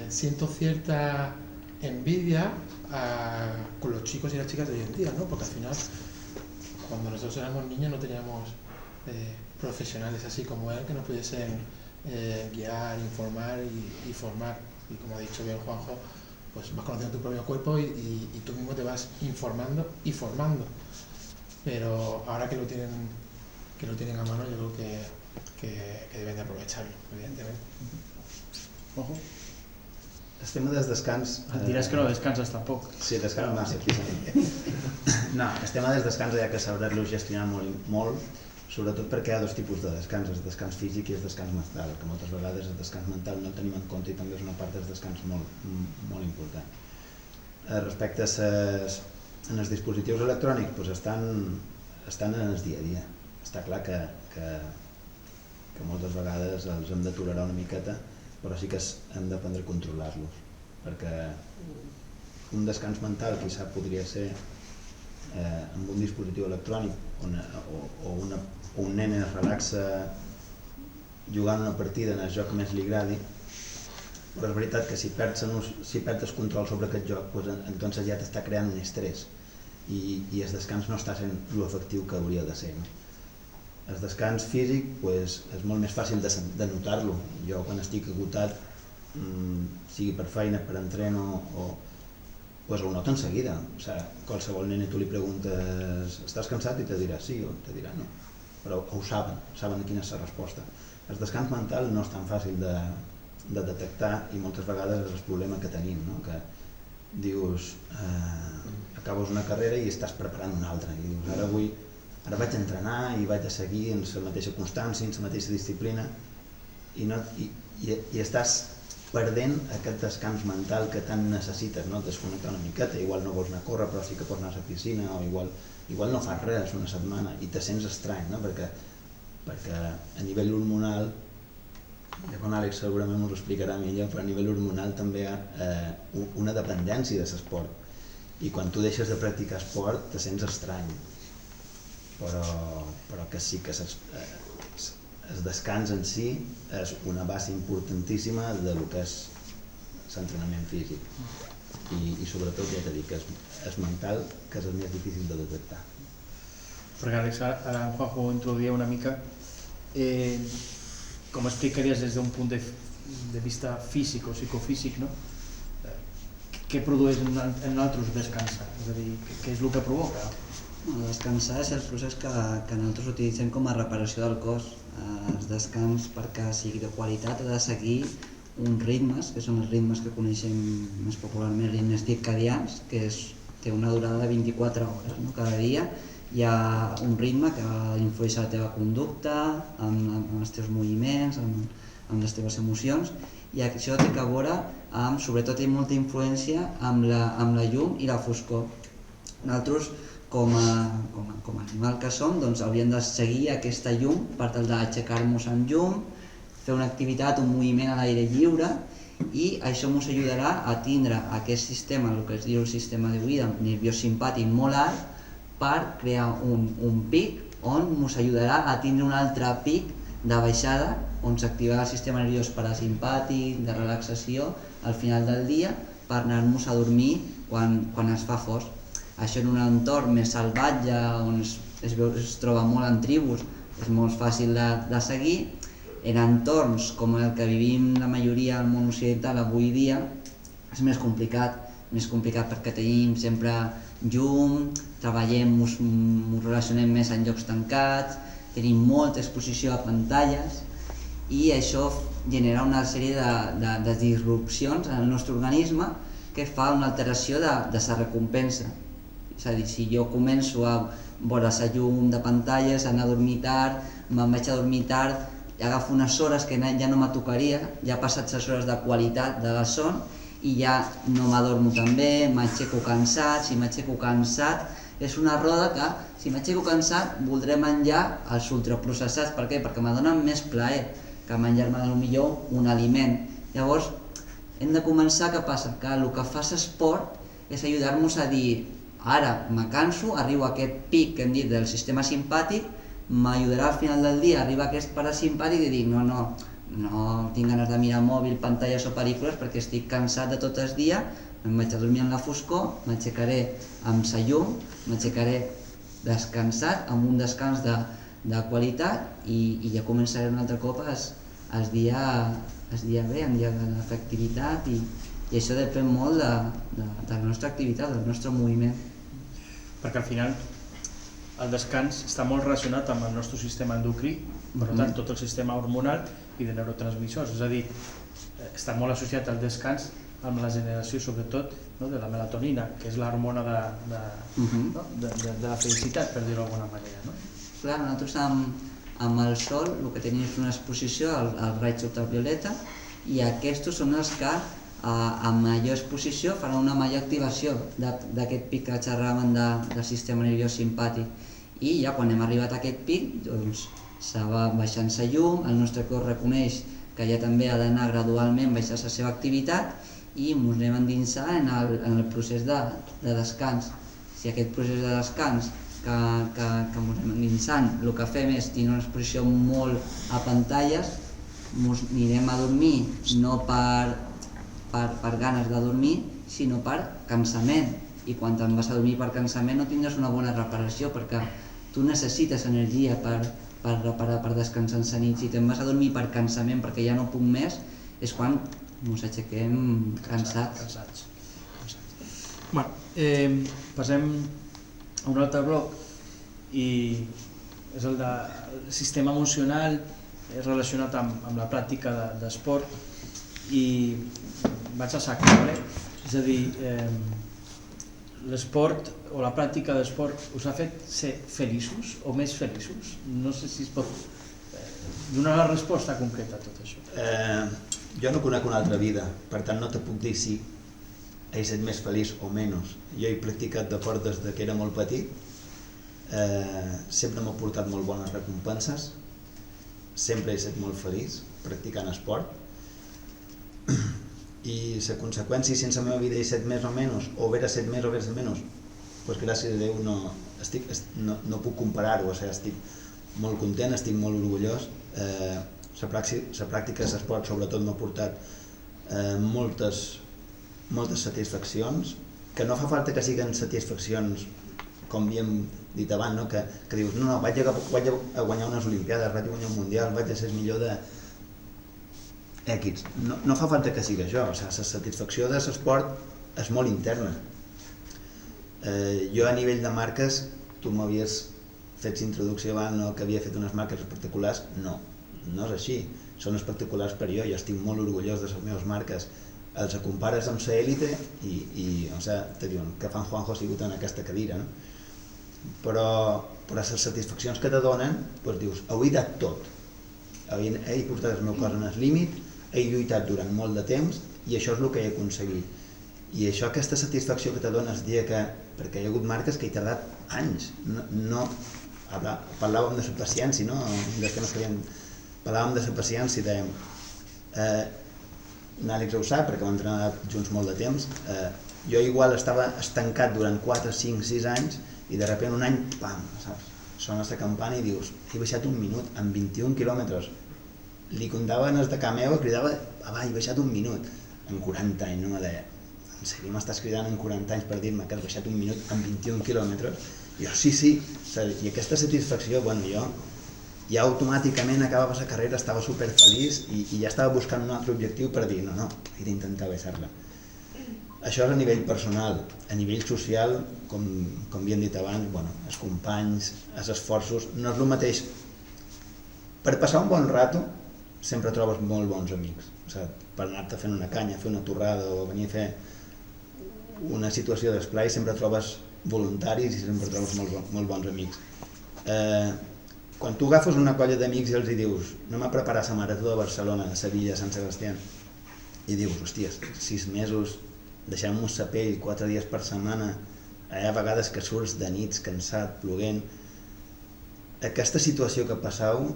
siento cierta envidia con los chicos y las chicas de hoy en día, ¿no? Porque al final, cuando nosotros éramos niños no teníamos profesionales así como él que nos pudiesen guiar, informar y formar. Y como ha dicho bien Juanjo, pues vas conociendo tu propio cuerpo y tú mismo te vas informando y formando. Pero ahora que lo tienen a mano, yo creo que deben de aprovecharlo, evidentemente. Ojo. El tema del descans... Et diràs que no descanses tampoc. Sí, descans massa, no, el tema del descans hi ha que saber-lo gestionar molt, sobretot perquè hi ha dos tipus de descans, el descans físic i el descans mental, que moltes vegades el descans mental no el tenim en compte i també és una part del descans molt important. Respecte als dispositius electrònics, doncs estan en el dia a dia. Està clar que moltes vegades els hem de tolerar una miqueta, però sí que hem d'aprendre a controlar-los, perquè un descans mental quizà podria ser amb un dispositiu electrònic o un nen es relaxa jugant una partida en el joc que més li agradi, però és veritat que si perds el control sobre aquest joc, doncs ja t'està creant un estrès i el descans no està sent l'efectiu que hauria de ser. El descans físic és molt més fàcil de notar-lo. Jo quan estic agotat, sigui per feina, per entreno, ho noto en seguida. Qualsevol nen tu li preguntes estàs cansat i te dirà sí o te dirà no, però ho saben quina és la resposta. El descans mental no és tan fàcil de detectar i moltes vegades és el problema que tenim, que dius acabes una carrera i estàs preparant una altra i dius ara vaig entrenar i vaig a seguir en la mateixa constància, en la mateixa disciplina i estàs perdent aquest descans mental que tant necessites, desconnectar una miqueta, igual no vols anar a córrer però sí que pots anar a la piscina o igual no fas res una setmana i te sents estrany, perquè a nivell hormonal, llavors Àlex segurament us ho explicarà millor, però a nivell hormonal també hi ha una dependència de l'esport i quan tu deixes de practicar esport te sents estrany. Però que sí que el descans en si és una base importantíssima del que és l'entrenament físic i sobretot, ja t'he dit, que és mental, que és el més difícil de detectar. Perquè Àlex, ara en Juanjo introduïa una mica com explicaries des d'un punt de vista físic o psicofísic, no? Què produeix en nosaltres descansar? És a dir, què és el que provoca? Descansar és el procés que nosaltres utilitzem com a reparació del cos. El descans, perquè sigui de qualitat, ha de seguir uns ritmes, que són els ritmes que coneixem més popularment, ritmes circadians, que té una durada de 24 hores. Cada dia hi ha un ritme que influeix a la teva conducta, amb els teus moviments, amb les teves emocions, i això té a veure amb, sobretot té molta influència amb la llum i la foscor. Nosaltres, com a animal que som, doncs hauríem de seguir aquesta llum per tal d'aixecar-nos amb llum, fer una activitat, un moviment a l'aire lliure, i això ens ajudarà a tindre aquest sistema, el que es diu el sistema de buida nerviós simpàtic molt alt, per crear un pic on ens ajudarà a tindre un altre pic de baixada on s'activarà el sistema nerviós parasimpàtic, de relaxació, al final del dia per anar-nos a dormir quan es fa fosc. Això en un entorn més salvatge, on es troba molt en tribus, és molt fàcil de seguir. En entorns com el que vivim la majoria al món occidental avui dia és més complicat perquè tenim sempre llum, treballem, ens relacionem més en llocs tancats, tenim molta exposició a pantalles i això genera una sèrie de disrupcions en el nostre organisme que fa una alteració de la recompensa. És a dir, si jo començo a veure la llum de pantalles, anar a dormir tard, me'n vaig a dormir tard, agafo unes hores que ja no me tocaria, ja he passat les hores de qualitat de la son i ja no m'adormo tan bé, m'aixeco cansat, si m'aixeco cansat és una roda que si m'aixeco cansat voldré menjar els ultraprocessats. Per què? Perquè me donen més plaer que menjar-me potser un aliment. Llavors hem de començar, què passa? Que el que fa l'esport és ajudar-nos a dir ara me canso, arribo a aquest pic que hem dit del sistema simpàtic, m'ajudarà al final del dia a arribar a aquest parasimpàtic i dir no tinc ganes de mirar mòbil, pantalles o pel·lícules perquè estic cansat de tot el dia, em vaig a dormir en la foscor, m'aixecaré amb la llum, m'aixecaré descansat, amb un descans de qualitat i ja començaré un altre cop el dia bé, un dia d'efectivitat i això depèn molt de la nostra activitat, del nostre moviment. Perquè al final el descans està molt relacionat amb el nostre sistema endocrí, per tant tot el sistema hormonal i de neurotransmissors, és a dir, està molt associat al descans amb la generació sobretot de la melatonina, que és l'hormona de la felicitat, per dir-ho d'alguna manera. Clar, nosaltres amb el sol el que tenim és una exposició als raigs ultravioleta i aquests són els que a major exposició faran una major activació d'aquest pic que xerràvem del sistema nerviós simpàtic i ja quan hem arribat a aquest pic doncs se va baixant la llum, el nostre cos reconeix que ja també ha d'anar gradualment baixant la seva activitat i ens anem endinsar en el procés de descans. Si aquest procés de descans que ens anem endinsant el que fem és tenir una exposició molt a pantalles, ens anirem a dormir no per ganes de dormir, sinó per cansament. I quan te'n vas a dormir per cansament no tindràs una bona reparació perquè tu necessites energia per reparar, per descansar en la nit. Si te'n vas a dormir per cansament perquè ja no puc més, és quan ens aixequem cansats. Passem a un altre bloc i és el del sistema emocional relacionat amb la pràctica d'esport i vaig a sac, és a dir, l'esport o la pràctica d'esport us ha fet ser feliços o més feliços? No sé si es pot donar la resposta concreta a tot això. Jo no conec una altra vida, per tant no te puc dir si he estat més feliç o menys. Jo he practicat d'esport des que era molt petit, sempre m'ha portat molt bones recompenses, sempre he estat molt feliç practicant esport i la conseqüència si en la meva vida he estat més o menys, o haver estat més o haver estat menys, doncs gràcies a Déu no puc comparar-ho, estic molt content, estic molt orgullós. La pràctica de l'esport sobretot m'ha portat moltes satisfaccions, que no fa falta que siguin satisfaccions com havíem dit abans, no? que dius, no, vaig a guanyar unes olimpiades, vaig a guanyar un mundial, vaig a ser el millor de X. No fa falta que sigui això, la satisfacció de l'esport és molt interna. Jo a nivell de marques, tu m'havies fet l'introducció abans, no, que havia fet unes marques particulars, no és així, són espectaculars per jo estic molt orgullós de les meves marques. Els compares amb l'élite i te diuen que fan Juanjo ha sigut en aquesta cadira, no? Però les satisfaccions que te donen, dius, he dat tot, he portat el meu cos en el límit, he lluitat durant molt de temps i això és el que he aconseguit. I això, aquesta satisfacció que te dona el dia que... perquè hi ha hagut marques que he tardat anys, parlàvem de la paciència, no? Parlàvem de la paciència, dèiem, l'Àlex ho sap perquè hem entrenat junts molt de temps, jo igual estava estancat durant 4, 5, 6 anys i de sobte un any, pam, saps? Sona la campana i dius, he baixat un minut en 21 quilòmetres. Li comptaven els de ca meu i cridava, he baixat un minut en 40 anys, no me deia, en sèrio m'estàs cridant en 40 anys per dir-me que has baixat un minut en 21 quilòmetres? I jo, sí, i aquesta satisfacció, jo ja automàticament acabava la carrera, estava superfeliç i ja estava buscant un altre objectiu per dir, no, he d'intentar baixar-la. Això és a nivell personal. A nivell social, com havíem dit abans, els companys, els esforços, no és el mateix. Per passar un bon rato sempre trobes molt bons amics. Per anar-te fent una canya, fer una torrada o venir a fer una situació d'esplai sempre trobes voluntaris i sempre trobes molt bons amics. Quan tu agafes una colla d'amics i els dius, anem a preparar la marató de Barcelona, de Sevilla, Sant Sebastià, i dius, hòsties, 6 mesos, deixant-nos la pell 4 dies per setmana, a vegades que surts de nits, cansat, ploguent. Aquesta situació que passeu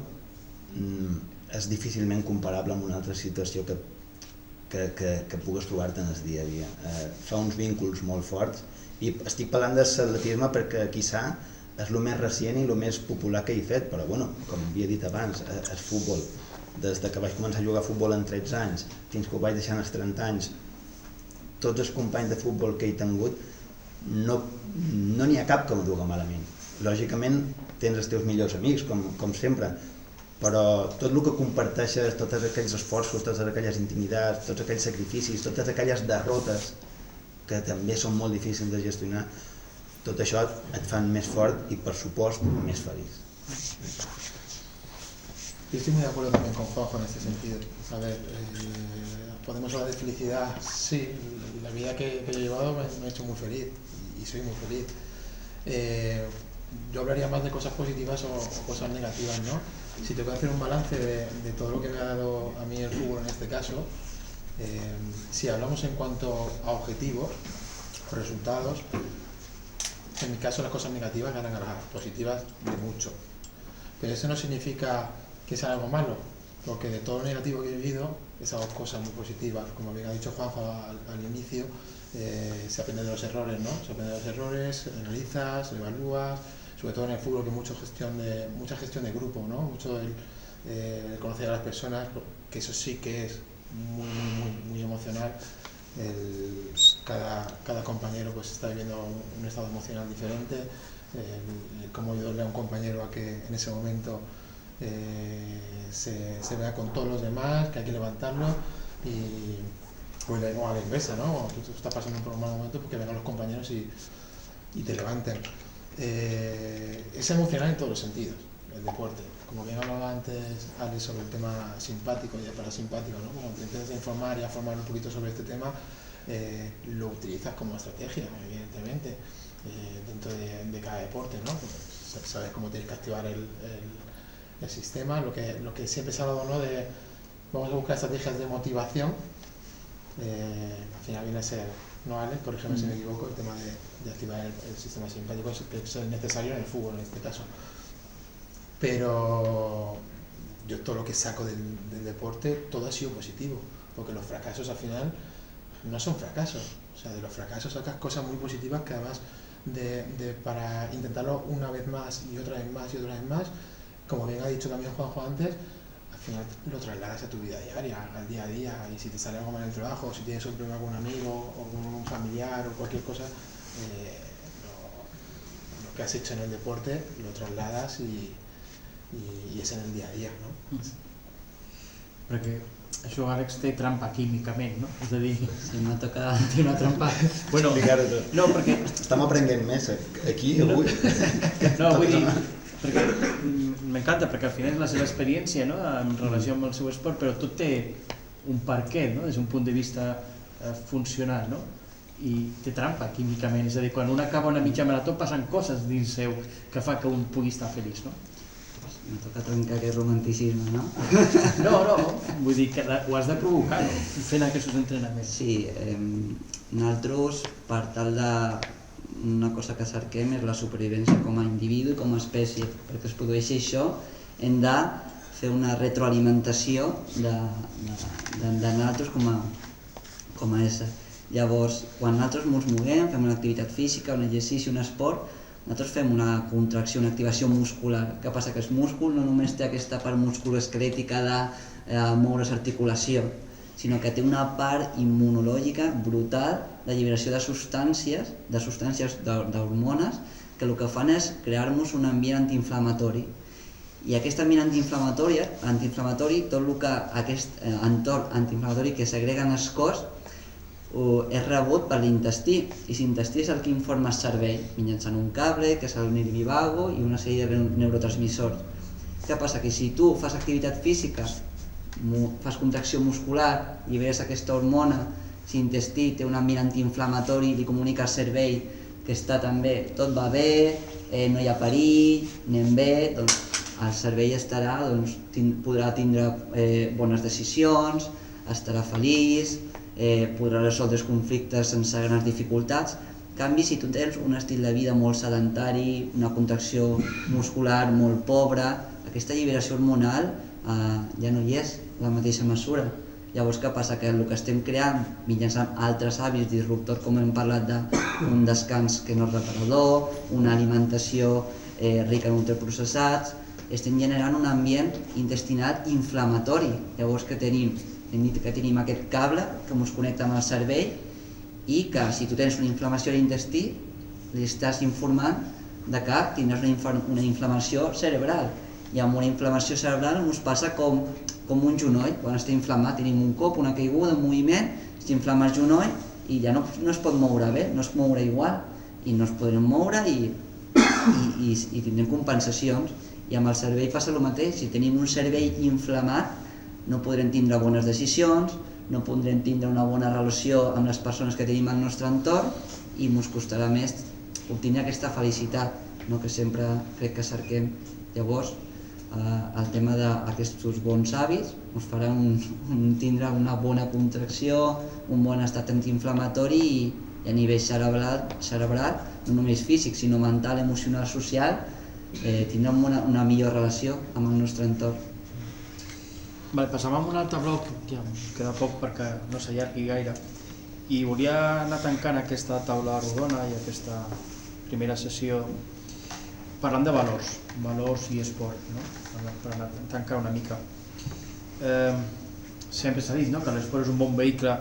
és difícilment comparable amb una altra situació que pugues trobar-te en el dia a dia. Fa uns vínculs molt forts i estic parlant de l'atletisme perquè quizà és el més recent i el més popular que he fet, però com havia dit abans, el futbol, des que vaig començar a jugar a futbol amb 13 anys fins que ho vaig deixar als 30 anys, tots els companys de futbol que he tingut, no n'hi ha cap que m'ho duga malament. Lògicament tens els teus millors amics, com sempre, però tot el que comparteixes, tots aquells esforços, totes aquelles intimitats, tots aquells sacrificis, totes aquelles derrotes que també són molt difícils de gestionar, tot això et fan més fort y, por supuesto, més feliz. Yo estoy muy de acuerdo también con Juanjo en este sentido. A ver, podemos hablar de felicidad, sí, la vida que he llevado me ha hecho muy feliz y soy muy feliz. Yo hablaría más de cosas positivas o cosas negativas, ¿no? Si tengo que hacer un balance de todo lo que me ha dado a mí el fútbol en este caso, si hablamos en cuanto a objetivos, resultados, en mi caso las cosas negativas ganan a las positivas de mucho. Pero eso no significa que sea algo malo, porque de todo lo negativo que he vivido, esas dos cosas muy positivas. Como bien ha dicho Juanjo al inicio, se aprende de los errores, ¿no? Se aprende de los errores, analizas, evalúas, sobre todo en el fútbol, que mucha gestión de grupo, ¿no? Mucho el conocer a las personas, que eso sí que es muy emocional. Cada compañero pues está viviendo un estado emocional diferente, cómo ayudarle a un compañero a que en ese momento se vea con todos los demás, que hay que levantarlo, o a la inversa, ¿no? Tú estás pasando por un mal momento porque vengan los compañeros y te levanten. Es emocional en todos los sentidos, el deporte. Como bien hablaba antes Alex sobre el tema simpático y el parasimpático, ¿no? Cuando te empiezas a informar y a formar un poquito sobre este tema, lo utilizas como estrategia, evidentemente, dentro de cada deporte, ¿no? Pues sabes cómo tienes que activar el sistema, lo que siempre se ha hablado, ¿no? De vamos a buscar estrategias de motivación, al final viene a ser, ¿no, Alex? Corrígeme si me equivoco, el tema de activar el sistema simpático, que es necesario en el fútbol en este caso. Pero yo todo lo que saco del deporte, todo ha sido positivo, porque los fracasos al final no son fracasos. O sea, de los fracasos sacas cosas muy positivas que además para intentarlo una vez más y otra vez más y otra vez más, como bien ha dicho también Juanjo antes, al final lo trasladas a tu vida diaria, al día a día, y si te sale algo mal en el trabajo, o si tienes un problema con un amigo o con un familiar o cualquier cosa, lo que has hecho en el deporte lo trasladas y és en el dia a dia, no? Perquè això, Àlex, té trampa químicament, no? És a dir, Sí, m'ha tocat... té una trampa... Bueno, Explicar-ho tot. no, perquè... Estem aprenent més aquí, avui. No, vull dir, perquè m'encanta, perquè al final és la seva experiència, no?, en relació amb el seu esport, però tot té un perquè, no?, des d'un punt de vista funcional, no? I té trampa químicament, és a dir, quan un acaba una mitja marató passen coses dins seu que fa que un pugui estar feliç, no? M'ha tocat trencar aquest romanticisme, no? No, vull dir que ho has de provocar, no?, fent aquests entrenaments. Sí, nosaltres, per tal de... Una cosa que cerquem és la supervivència com a individu i com a espècie. Perquè es produeixi això, hem de fer una retroalimentació de nosaltres com a ésser. Llavors, quan nosaltres ens moguem, fem una activitat física, un exercici, un esport, nosaltres fem una contracció, una activació muscular. Què passa? Que el múscul no només té aquesta part musculoesquelètica de moure's articulació, sinó que té una part immunològica brutal de lliberació de substàncies, d'hormones, que el que fan és crear-nos un ambient antiinflamatori. I aquest ambient antiinflamatori, tot el que aquest entorn antiinflamatori que segrega en el cos, és rebut per l'intestí, i l'intestí és el que informa el cervell, mitjançant un cable, que és el nervi vago, i una sèrie de neurotransmissors. Què passa? Que si tu fas activitat física, fas contracció muscular, lliberes aquesta hormona, l'intestí té un ambient antiinflamatori, li comunica al cervell que està també, tot va bé, no hi ha perill, anem bé, doncs el cervell estarà, podrà tindre bones decisions, estarà feliç, podrà resoldre els conflictes sense grans dificultats. En canvi, si tu tens un estil de vida molt sedentari, una contracció muscular molt pobra, aquesta lliberació hormonal ja no hi és la mateixa mesura. Llavors, què passa? Que el que estem creant mitjançant altres hàbits disruptors, com hem parlat d'un descans que no és reparador, una alimentació rica en ultraprocessats, estem generant un ambient intestinal inflamatori. Llavors, que tenim aquest cable que ens connecta amb el cervell i que si tu tens una inflamació a l'intestí li estàs informant que tindràs una inflamació cerebral, i amb una inflamació cerebral ens passa com un genoll. Quan està inflamat tenim un cop, una caiguda, un moviment, s'inflama el genoll i ja no es pot moure bé, no es moure igual, i no es podrem moure i tindrem compensacions. I amb el cervell passa el mateix. Si tenim un cervell inflamat no podrem tindre bones decisions, no podrem tindre una bona relació amb les persones que tenim al nostre entorn i ens costarà més obtenir aquesta felicitat, que sempre crec que cerquem. Llavors, el tema d'aquests bons hàbits ens farà tindre una bona contracció, un bon estat antiinflamatori i a nivell cerebral, no només físic, sinó mental, emocional, social, tindrem una millor relació amb el nostre entorn. Passam a un altre bloc, ja queda poc perquè no s'allargui gaire, i volia anar tancant aquesta taula rodona i aquesta primera sessió parlant de valors i esport, per anar tancant una mica. Sempre s'ha dit que l'esport és un bon vehicle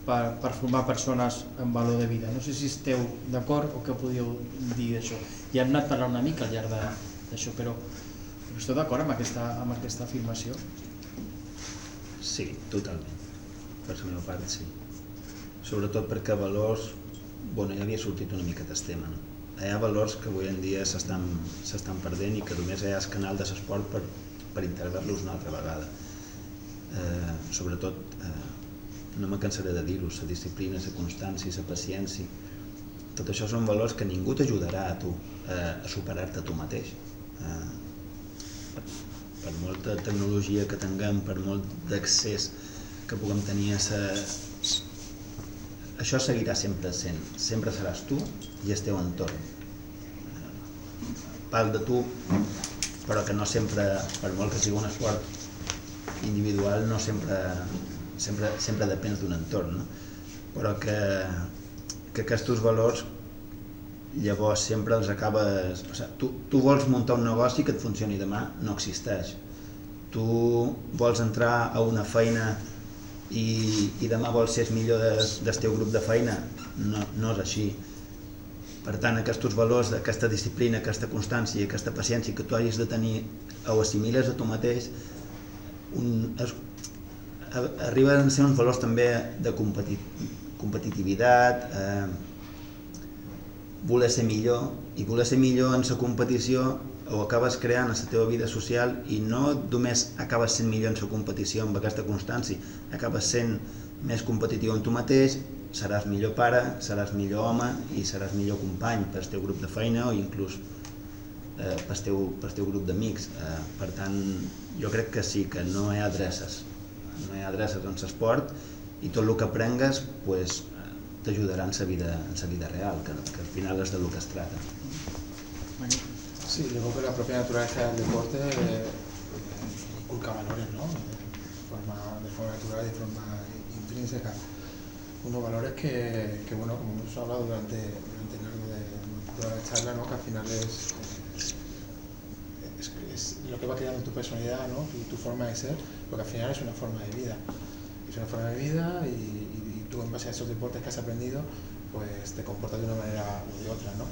per formar persones amb valor de vida. No sé si esteu d'acord o què podíeu dir d'això. Ja hem anat parlant una mica al llarg d'això, però esteu d'acord amb aquesta afirmació? Sí, totalment. Per la meva part, sí. Sobretot perquè valors, ja havia sortit una mica del tema, no? Hi ha valors que avui en dia s'estan perdent i que només hi ha el canal de l'esport per integrar-los una altra vegada. Sobretot, no me cansaré de dir-ho, la disciplina, la constància, la paciència, tot això són valors que ningú t'ajudarà a tu a superar-te a tu mateix. Per molta tecnologia que tinguem, per molt d'accés que puguem tenir això seguirà sempre sent, sempre seràs tu i el teu entorn. Part de tu, però que no sempre, per molt que sigui un esport individual, no sempre depens d'un entorn, no? Però que aquests valors llavors sempre els acabes... O sigui, tu vols muntar un negoci que et funcioni demà, no existeix. Tu vols entrar a una feina i demà vols ser el millor del teu grup de feina, no és així. Per tant, aquests valors, aquesta disciplina, aquesta constància i aquesta paciència que tu hagis de tenir o assimiles a tu mateix, arriben a ser uns valors també de competitivitat, voler ser millor, i voler ser millor en la competició ho acabes creant a la teva vida social, i no només acabes sent millor en la competició amb aquesta constància, acabes sent més competitiu amb tu mateix, seràs millor pare, seràs millor home i seràs millor company pel teu grup de feina o inclús pel teu grup d'amics. Per tant, jo crec que sí, que no hi ha adreces en l'esport, i tot el que aprengues t'ajudarà en la vida real, que al final és del que es trata. Sí, yo creo que la propia naturaleza del deporte inculca valores, ¿no? De forma natural y de forma intrínseca. Unos valores que bueno, como hemos hablado durante largo de toda la charla, ¿no? Que al final es lo que va creando tu personalidad, ¿no? Tu forma de ser, porque al final es una forma de vida. Es una forma de vida y tú en base a esos deportes que has aprendido, pues te comportas de una manera u de otra, ¿no?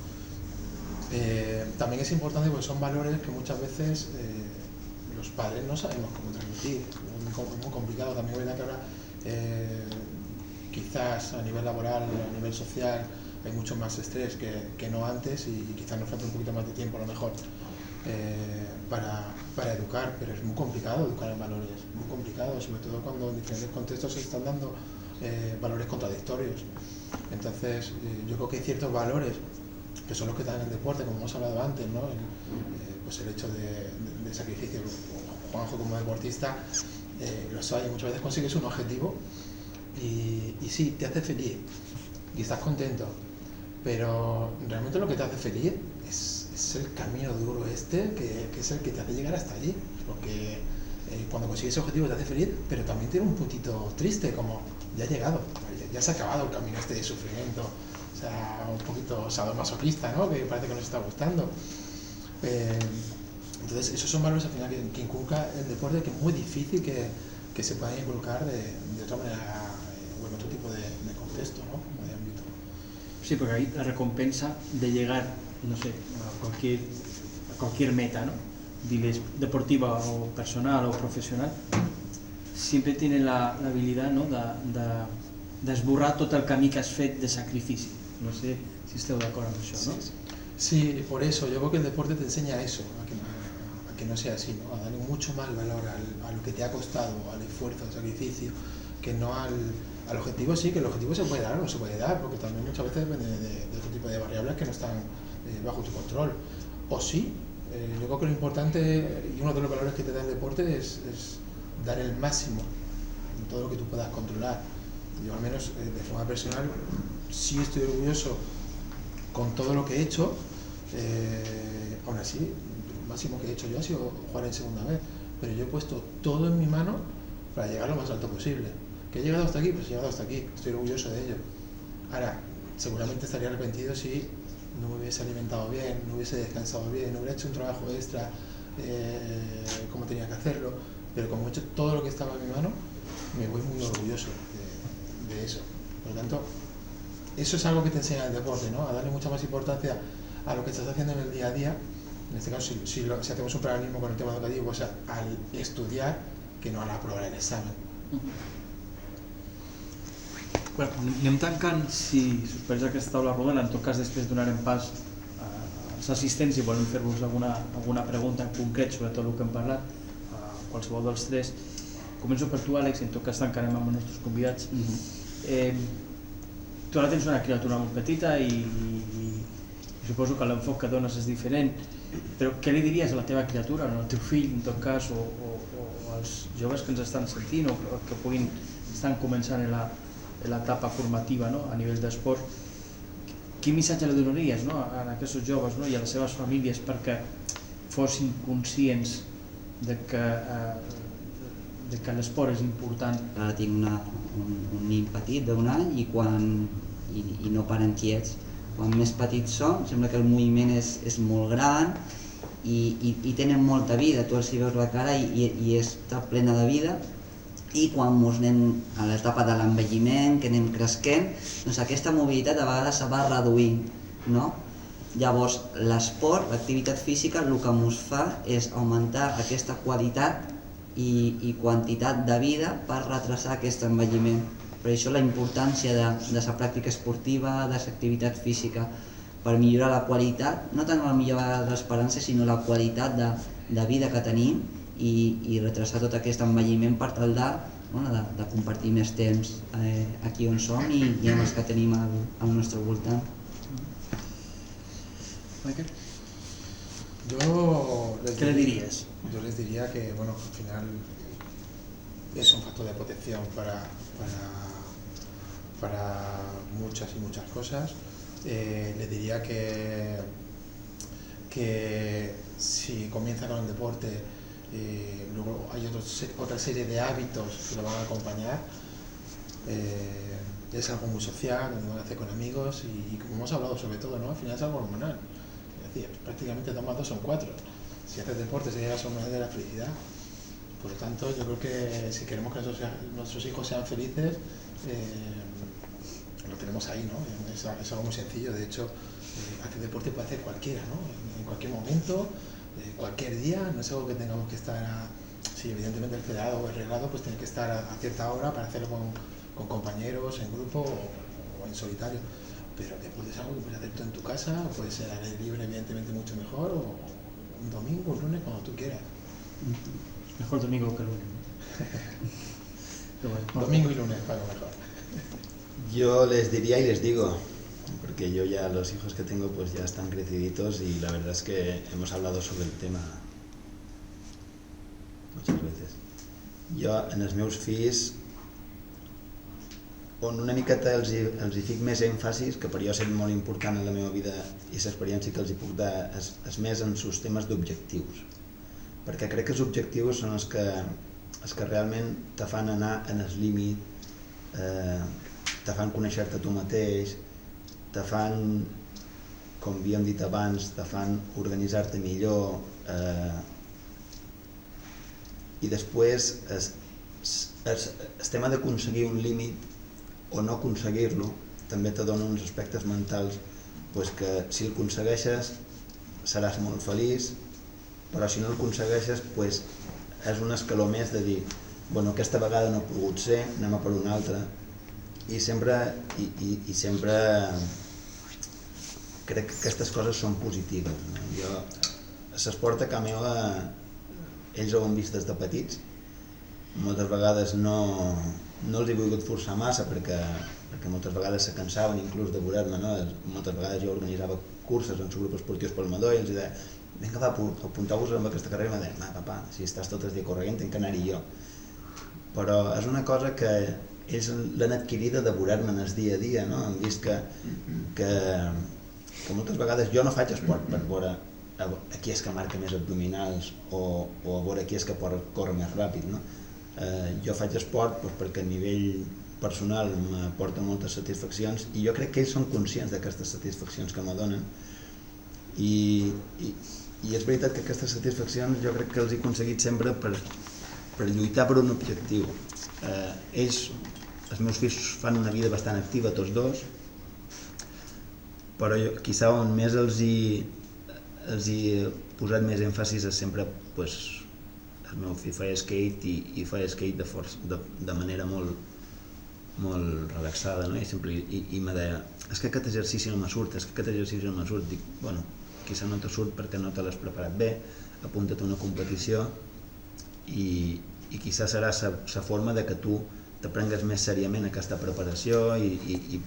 También es importante porque son valores que muchas veces los padres no sabemos cómo transmitir. Es muy complicado. También es verdad que ahora quizás a nivel laboral, a nivel social, hay mucho más estrés que no antes, y quizás nos falta un poquito más de tiempo a lo mejor para educar, pero es muy complicado educar en valores, muy complicado, sobre todo cuando en diferentes contextos se están dando valores contradictorios. Entonces yo creo que hay ciertos valores que son los que dan el deporte, como hemos hablado antes, ¿no? Pues el hecho de sacrificio. Juanjo como deportista lo sabe, muchas veces consigues un objetivo y sí, te hace feliz y estás contento, pero realmente lo que te hace feliz es el camino duro que es el que te hace llegar hasta allí, porque cuando consigues ese objetivo te hace feliz, pero también tiene un puntito triste, como ya ha llegado, ya se ha acabado el camino de sufrimiento. O sea, un poquito sadomasoquista, ¿no? Que parece que nos está gustando. Entonces, esos son valores al final que inculca el deporte, que es muy difícil que se puedan inculcar de otra manera o en otro tipo de contexto, ¿no? O de ámbito. Sí, porque ahí la recompensa de llegar, no sé, a cualquier meta, ¿no? Diles deportiva o personal o profesional, siempre tiene la habilidad, ¿no? de esborrar tot el camí que has fet de sacrifici. No sé si esteu d'acord amb això, ¿no? Sí, por eso yo creo que el deporte te enseña eso, a que no sea así, ¿no? A darle mucho más valor a lo que te ha costado, al esfuerzo, al sacrificio, que no al objetivo. Sí, que el objetivo se puede dar o no se puede dar, porque también muchas veces depende de otro tipo de variables que no están bajo tu control. O sí, yo creo que lo importante y uno de los valores que te da el deporte es dar el máximo en todo lo que tú puedas controlar. Yo al menos de forma personal sí estoy orgulloso con todo lo que he hecho, aún así lo máximo que he hecho yo ha sido jugar en segunda vez, pero yo he puesto todo en mi mano para llegar lo más alto posible. ¿Que he llegado hasta aquí? Pues he llegado hasta aquí, estoy orgulloso de ello. Ahora, seguramente estaría arrepentido si no me hubiese alimentado bien, no hubiese descansado bien, no hubiera hecho un trabajo extra como tenía que hacerlo, pero como he hecho todo lo que estaba en mi mano, me voy muy orgulloso de eso. Por lo tanto, eso es algo que te enseña el deporte, ¿no? A darle mucha más importancia a lo que estás haciendo en el día a día. En este caso, si hacemos un paralelismo con el tema educativo, pues al estudiar, que no a aprobar el examen. Bueno, anem tancant, si us pareix, aquesta taula rodona. En tot cas, després donarem pas als assistents i volem fer-vos alguna pregunta en concret sobre tot el que hem parlat, qualsevol dels tres. Començo per tu, Àlex, i en tot cas tancarem amb els nostres convidats. Tu ara tens una criatura molt petita i suposo que l'enfoc que dones és diferent, però què li diries a la teva criatura, al teu fill en tot cas, o als joves que ens estan sentint o que estan començant en l'etapa formativa, no? A nivell d'esport? Quin missatge li donaries, no? A aquests joves, no? I a les seves famílies perquè fossin conscients de que l'esport és important? Ara tinc un nen petit d'un any i no paren quiets quan més petits són, sembla que el moviment és molt gran i tenen molta vida, tu els hi veus la cara i està plena de vida, i quan ens anem a l'etapa de l'envelliment, que anem cresquent, doncs aquesta mobilitat a vegades se va reduint, no? Llavors, l'esport, l'activitat física, el que ens fa és augmentar aquesta qualitat i quantitat de vida per retrasar aquest envelliment. Per això la importància de la pràctica esportiva, de l'activitat física, per millorar la qualitat, no tant la millora de l'esperança, sinó la qualitat de vida que tenim i retrasar tot aquest envelliment per tal de compartir més temps aquí on som i amb els que tenim al nostre voltant. Michael, ¿qué le dirías? Yo les diría que, bueno, al final es un factor de protección para muchas y muchas cosas. Les diría que si comienza con el deporte, luego hay otra serie de hábitos que lo van a acompañar. Es algo muy social, donde van a hacer con amigos y como hemos hablado sobre todo, ¿no? Al final es algo hormonal. Es decir, prácticamente 2 más 2 son 4. Si haces deporte, se llega a esa manera de la felicidad. Por lo tanto, yo creo que si queremos que nuestros hijos sean felices, lo tenemos ahí, ¿no? Es algo muy sencillo. De hecho, hacer deporte puede hacer cualquiera, ¿no? En cualquier momento, cualquier día. No es algo que tengamos que estar si evidentemente el federado o el reglado, pues tiene que estar a cierta hora para hacerlo con compañeros, en grupo o en solitario. Pero el deporte es algo que puedes hacer tú en tu casa, o puede ser al aire libre, evidentemente mucho mejor, o un domingo, un lunes, cuando tú quieras. Mejor domingo que lunes. Domingo y lunes, para lo mejor. Yo les diría y les digo, porque yo ya los hijos que tengo pues ya están creciditos y la verdad es que hemos hablado sobre el tema muchas veces. Jo en els meus fills, on una miqueta els hi fic més èmfasis, que per jo ha estat molt important en la meva vida i l'experiència que els hi puc dar, és més en els temes d'objectius, perquè crec que els objectius són els que realment te fan anar en el límit, te fan conèixer-te tu mateix, te fan, com havíem dit abans, te fan organitzar-te millor, i després el tema d'aconseguir un límit o no aconseguir-lo també te dona uns aspectes mentals que si el aconsegueixes seràs molt feliç, però si no el aconsegueixes és un escaló més de dir bueno, aquesta vegada no ha pogut ser, anem a per una altra, i sempre crec que aquestes coses són positives, no? Jo a l'esport a casa meva ells ho han vist des de petits, moltes vegades no els he volgut forçar massa perquè moltes vegades se cansaven inclús de veure-me, no? Moltes vegades jo organitzava curses en el grup esportiu Palmador i els deia, vinga va, apunteu-vos amb aquesta carrera, i em deia, papa, si estàs tot el dia corrent, tinc que anar-hi jo. Però és una cosa que ells l'han adquirida de veure-me en el dia a dia, no? Han vist que moltes vegades jo no faig esport per veure a qui és que marca més abdominals o a veure qui és que corre més ràpid, no? Jo faig esport perquè a nivell personal m'aporta moltes satisfaccions i jo crec que ells són conscients d'aquestes satisfaccions que me donen i és veritat que aquestes satisfaccions jo crec que els he aconseguit sempre per lluitar per un objectiu. Ells, els meus fills, fan una vida bastant activa tots dos, però jo, quizà on més els he posat més èmfasis és sempre el meu fill feia skate i feia skate de manera molt relaxada, no? I me deia, és que aquest exercici no me surt, dic, bueno, quizà no te surt perquè no te l'has preparat bé, apunta't a una competició i quizà serà la forma de que tu te prengues més seriament aquesta preparació i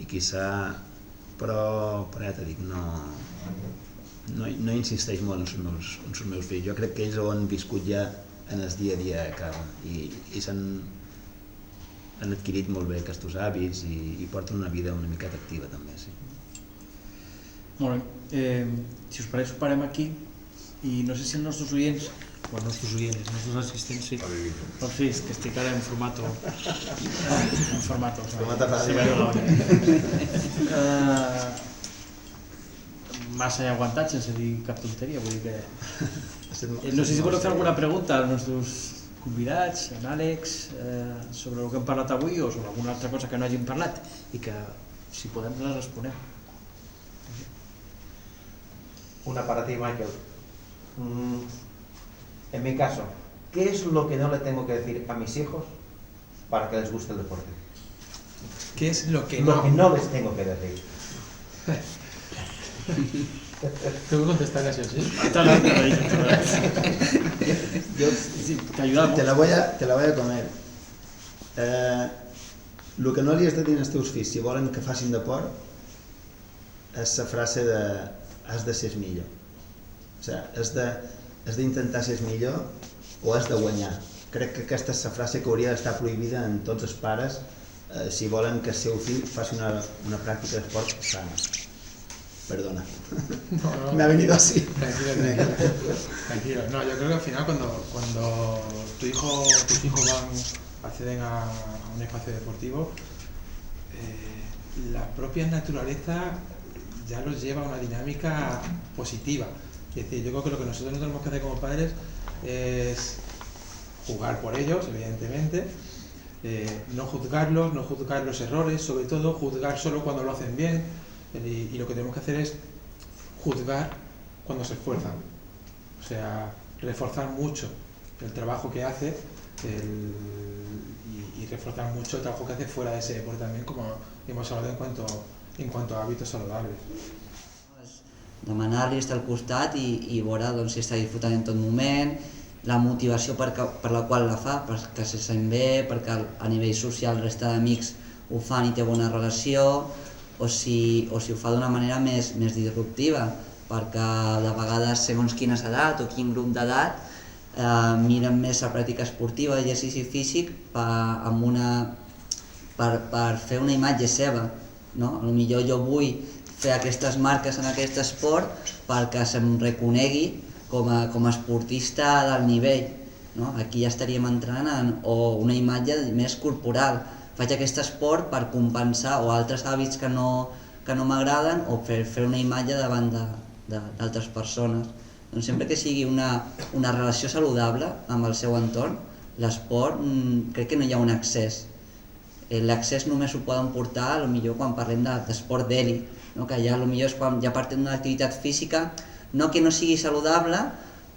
quizà, però ja t'he dit, no insisteix molt en els meus fills. Jo crec que ells ho han viscut ja en el dia a dia a casa i han adquirit molt bé aquests hàbits i porten una vida una miqueta activa també, sí. Molt bé, si us pareix ho parem aquí i no sé si els nostres oients els nostres oients, els nostres assistents, sí. Doncs sí, és que estic ara en formato. Formato Se ràdio. veu l'àudio. Massa he aguantat sense dir cap tonteria, vull dir que... No sé si voleu fer alguna pregunta als nostres convidats, en Àlex, sobre el que hem parlat avui o sobre alguna altra cosa que no hàgim parlat i que, si podem, la responem. Una para ti, Michael. En mi caso, ¿qué es lo que no le tengo que decir a mis hijos para que les guste el deporte? ¿Qué es lo que Lo no? que no les tengo que decir. Tengo que contestar así, ¿sí? Te ayudamos. Te la voy a comer. El que no li has de dir als teus fills si volen que facin deport és la frase de has de ser millor. O sigui, has d'intentar ser millor o has de guanyar. Crec que aquesta és la frase que hauria d'estar prohibida en tots els pares si volen que el seu fill faci una pràctica d'esport sana. Perdona. No. Me ha venido así. Tranquilo. No, yo creo que al final cuando tus hijos acceden a un espacio deportivo, la propia naturaleza ya los lleva a una dinámica positiva. Es decir, yo creo que lo que nosotros no tenemos que hacer como padres es jugar por ellos, evidentemente, no juzgarlos, no juzgar los errores, sobre todo juzgar solo cuando lo hacen bien, y lo que tenemos que hacer es juzgar cuando se esfuerzan, o sea, reforzar mucho el trabajo que hace y reforzar mucho el trabajo que hace fuera de ese deporte también, como hemos hablado en cuanto a hábitos saludables. Demanar-li estar al costat i veure doncs, si està disfrutant en tot moment, la motivació per la qual la fa, perquè se sent bé, perquè a nivell social resta d'amics ho fan i té bona relació, o si ho fa d'una manera més disruptiva, perquè de vegades segons quina edat o quin grup d'edat miren més la pràctica esportiva, l'exercici físic per fer una imatge seva. Potser jo vull fer aquestes marques en aquest esport perquè se'm reconegui com a esportista d'alt nivell. Aquí ja estaríem entrant en una imatge més corporal. Faig aquest esport per compensar o altres hàbits que no m'agraden o fer una imatge davant d'altres persones. Doncs sempre que sigui una relació saludable amb el seu entorn, l'esport crec que no hi ha un excés. L'accés només ho poden portar potser quan parlem d'esport d'elit, que ja potser és quan ja partim d'una activitat física, no que no sigui saludable,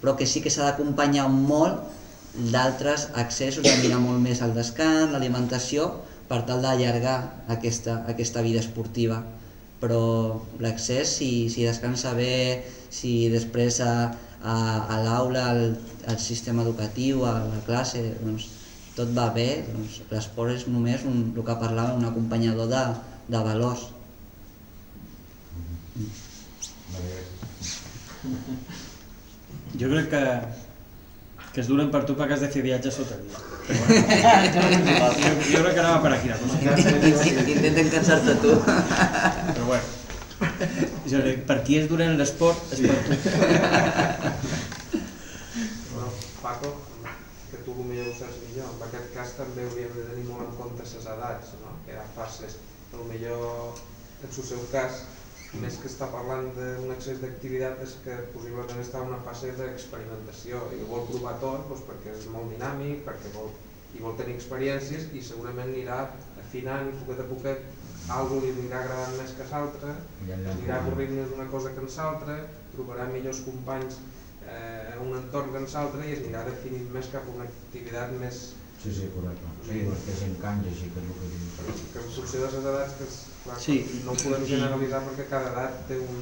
però que sí que s'ha d'acompanyar molt d'altres accessos, de mirar molt més al descans, l'alimentació, per tal d'allargar aquesta vida esportiva. Però l'accés, si descansa bé, si després a l'aula, al sistema educatiu, a la classe, tot va bé, l'esport és només el que parlàvem, un acompanyador de valors. Jo crec que es duren per tu perquè has de fer viatges sota dia. Jo crec que anava per aquí la cosa. Intenten cansar-te tu. Però bueno, per qui es duren l'esport és per tu. Paco, que tu potser ho saps millor, en aquest cas també hauríem de tenir molt en compte les edats, que hi ha fases. Potser en el seu cas, més que està parlant d'un excés d'activitat, és que possiblement està en una fase d'experimentació i vol provar tot perquè és molt dinàmic, perquè vol tenir experiències i segurament anirà afinant i poquet a poquet algú li anirà agradant més que l'altre, anirà avorrint més una cosa que en l'altra, trobarà millors companys en un entorn que en l'altre i es anirà definint més cap a una activitat més... Sí, correcte. Sí, perquè s'encanja així que és el que dius. Que en funció de les edats, no ho podem generalitzar perquè cada edat té un...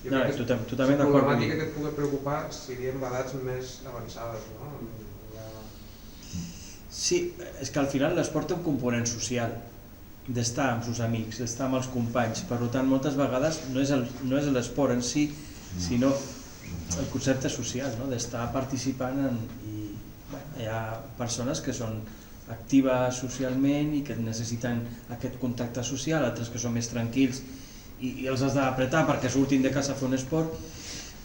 Jo crec que és una problemàtica que et pugui preocupar si diem edats més avançades, no? Sí, és que al final l'esport té un component social, d'estar amb els amics, d'estar amb els companys. Per tant, moltes vegades no és l'esport en si, sinó el concepte social, d'estar participant i hi ha persones que són actives socialment i que necessiten aquest contacte social, altres que són més tranquils i els has d'apretar perquè surtin de casa a fer un esport.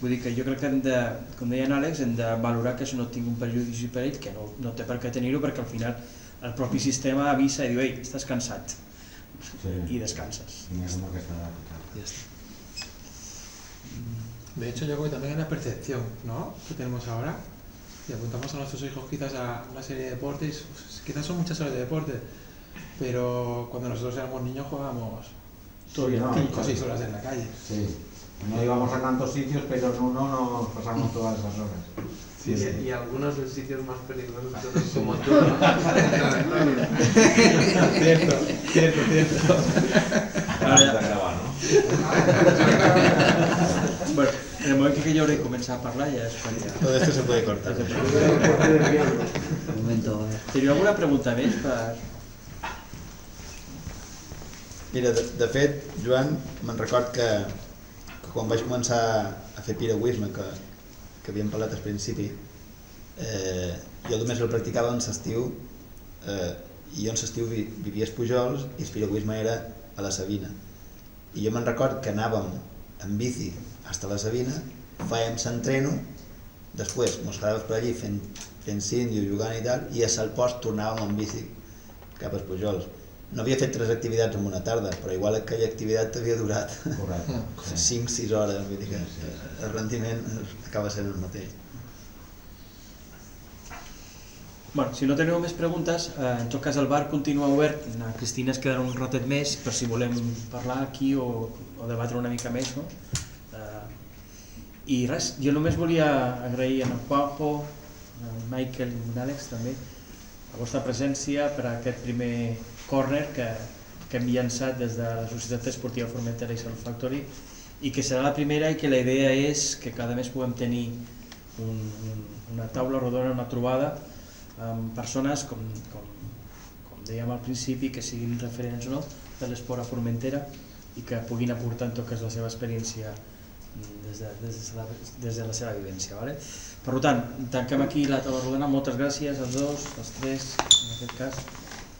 Vull dir que jo crec que hem de, com deia en Àlex, hem de valorar que això no tingui un perjudici per ell, que no té per què tenir-ho, perquè al final el propi sistema avisa i diu, ei, estàs cansat, i descanses. Y es como que está Ja està. De hecho, yo creo que también hay una percepción, ¿no?, que tenemos ahora, y apuntamos a nuestros hijos quizás a una serie de deportes, pues, quizás son muchas horas de deporte, pero cuando nosotros éramos niños jugábamos Sí, no, 5 o 6 horas en la calle. Sí. No íbamos a tantos sitios, pero en uno nos pasamos todas esas horas. Sí, y algunos de sitios más peligrosos como tú, ¿no? Cierto. Bueno, en el moment que jo hauré de començar a parlar ja és quan ja... Todo esto se puede cortar. Un momento, a ver. Teniu alguna pregunta més per... Mira, de fet, Joan, me'n record que quan vaig començar a fer piragüisme, que havíem parlat al principi, jo només el practicava en l'estiu, i jo en l'estiu vivia als Pujols i el piragüisme era a la Sabina. I jo me'n record que anàvem en bici fins a la Sabina, fèiem l'entreno, després mos quedàvem per allí fent síndio, jugant i tal, i a Salpost tornàvem en bici cap als Pujols. No havia fet 3 activitats en una tarda, però igual aquella activitat havia durat 5-6 hores, vull dir que el rendiment acaba sent el mateix. Bueno, si no teniu més preguntes, en tot cas el bar continua obert, la Cristina es quedarà un ratet més per si volem parlar aquí o debatre una mica més, no? I res, jo només volia agrair a en Juanjo, a Michael i a Àlex també, la vostra presència per a aquest primer corner que hem llançat des de la Societat Esportiva Formentera i Salut Factory i que serà la primera i que la idea és que cada mes puguem tenir una taula rodona, una trobada amb persones com dèiem al principi que siguin referents o no de l'esport a Formentera i que puguin aportar en tot cas la seva experiència des de la seva vivència. Per tant, tanquem aquí la taula rodona, moltes gràcies als dos, als tres en aquest cas,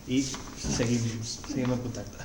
i seguim en contacte.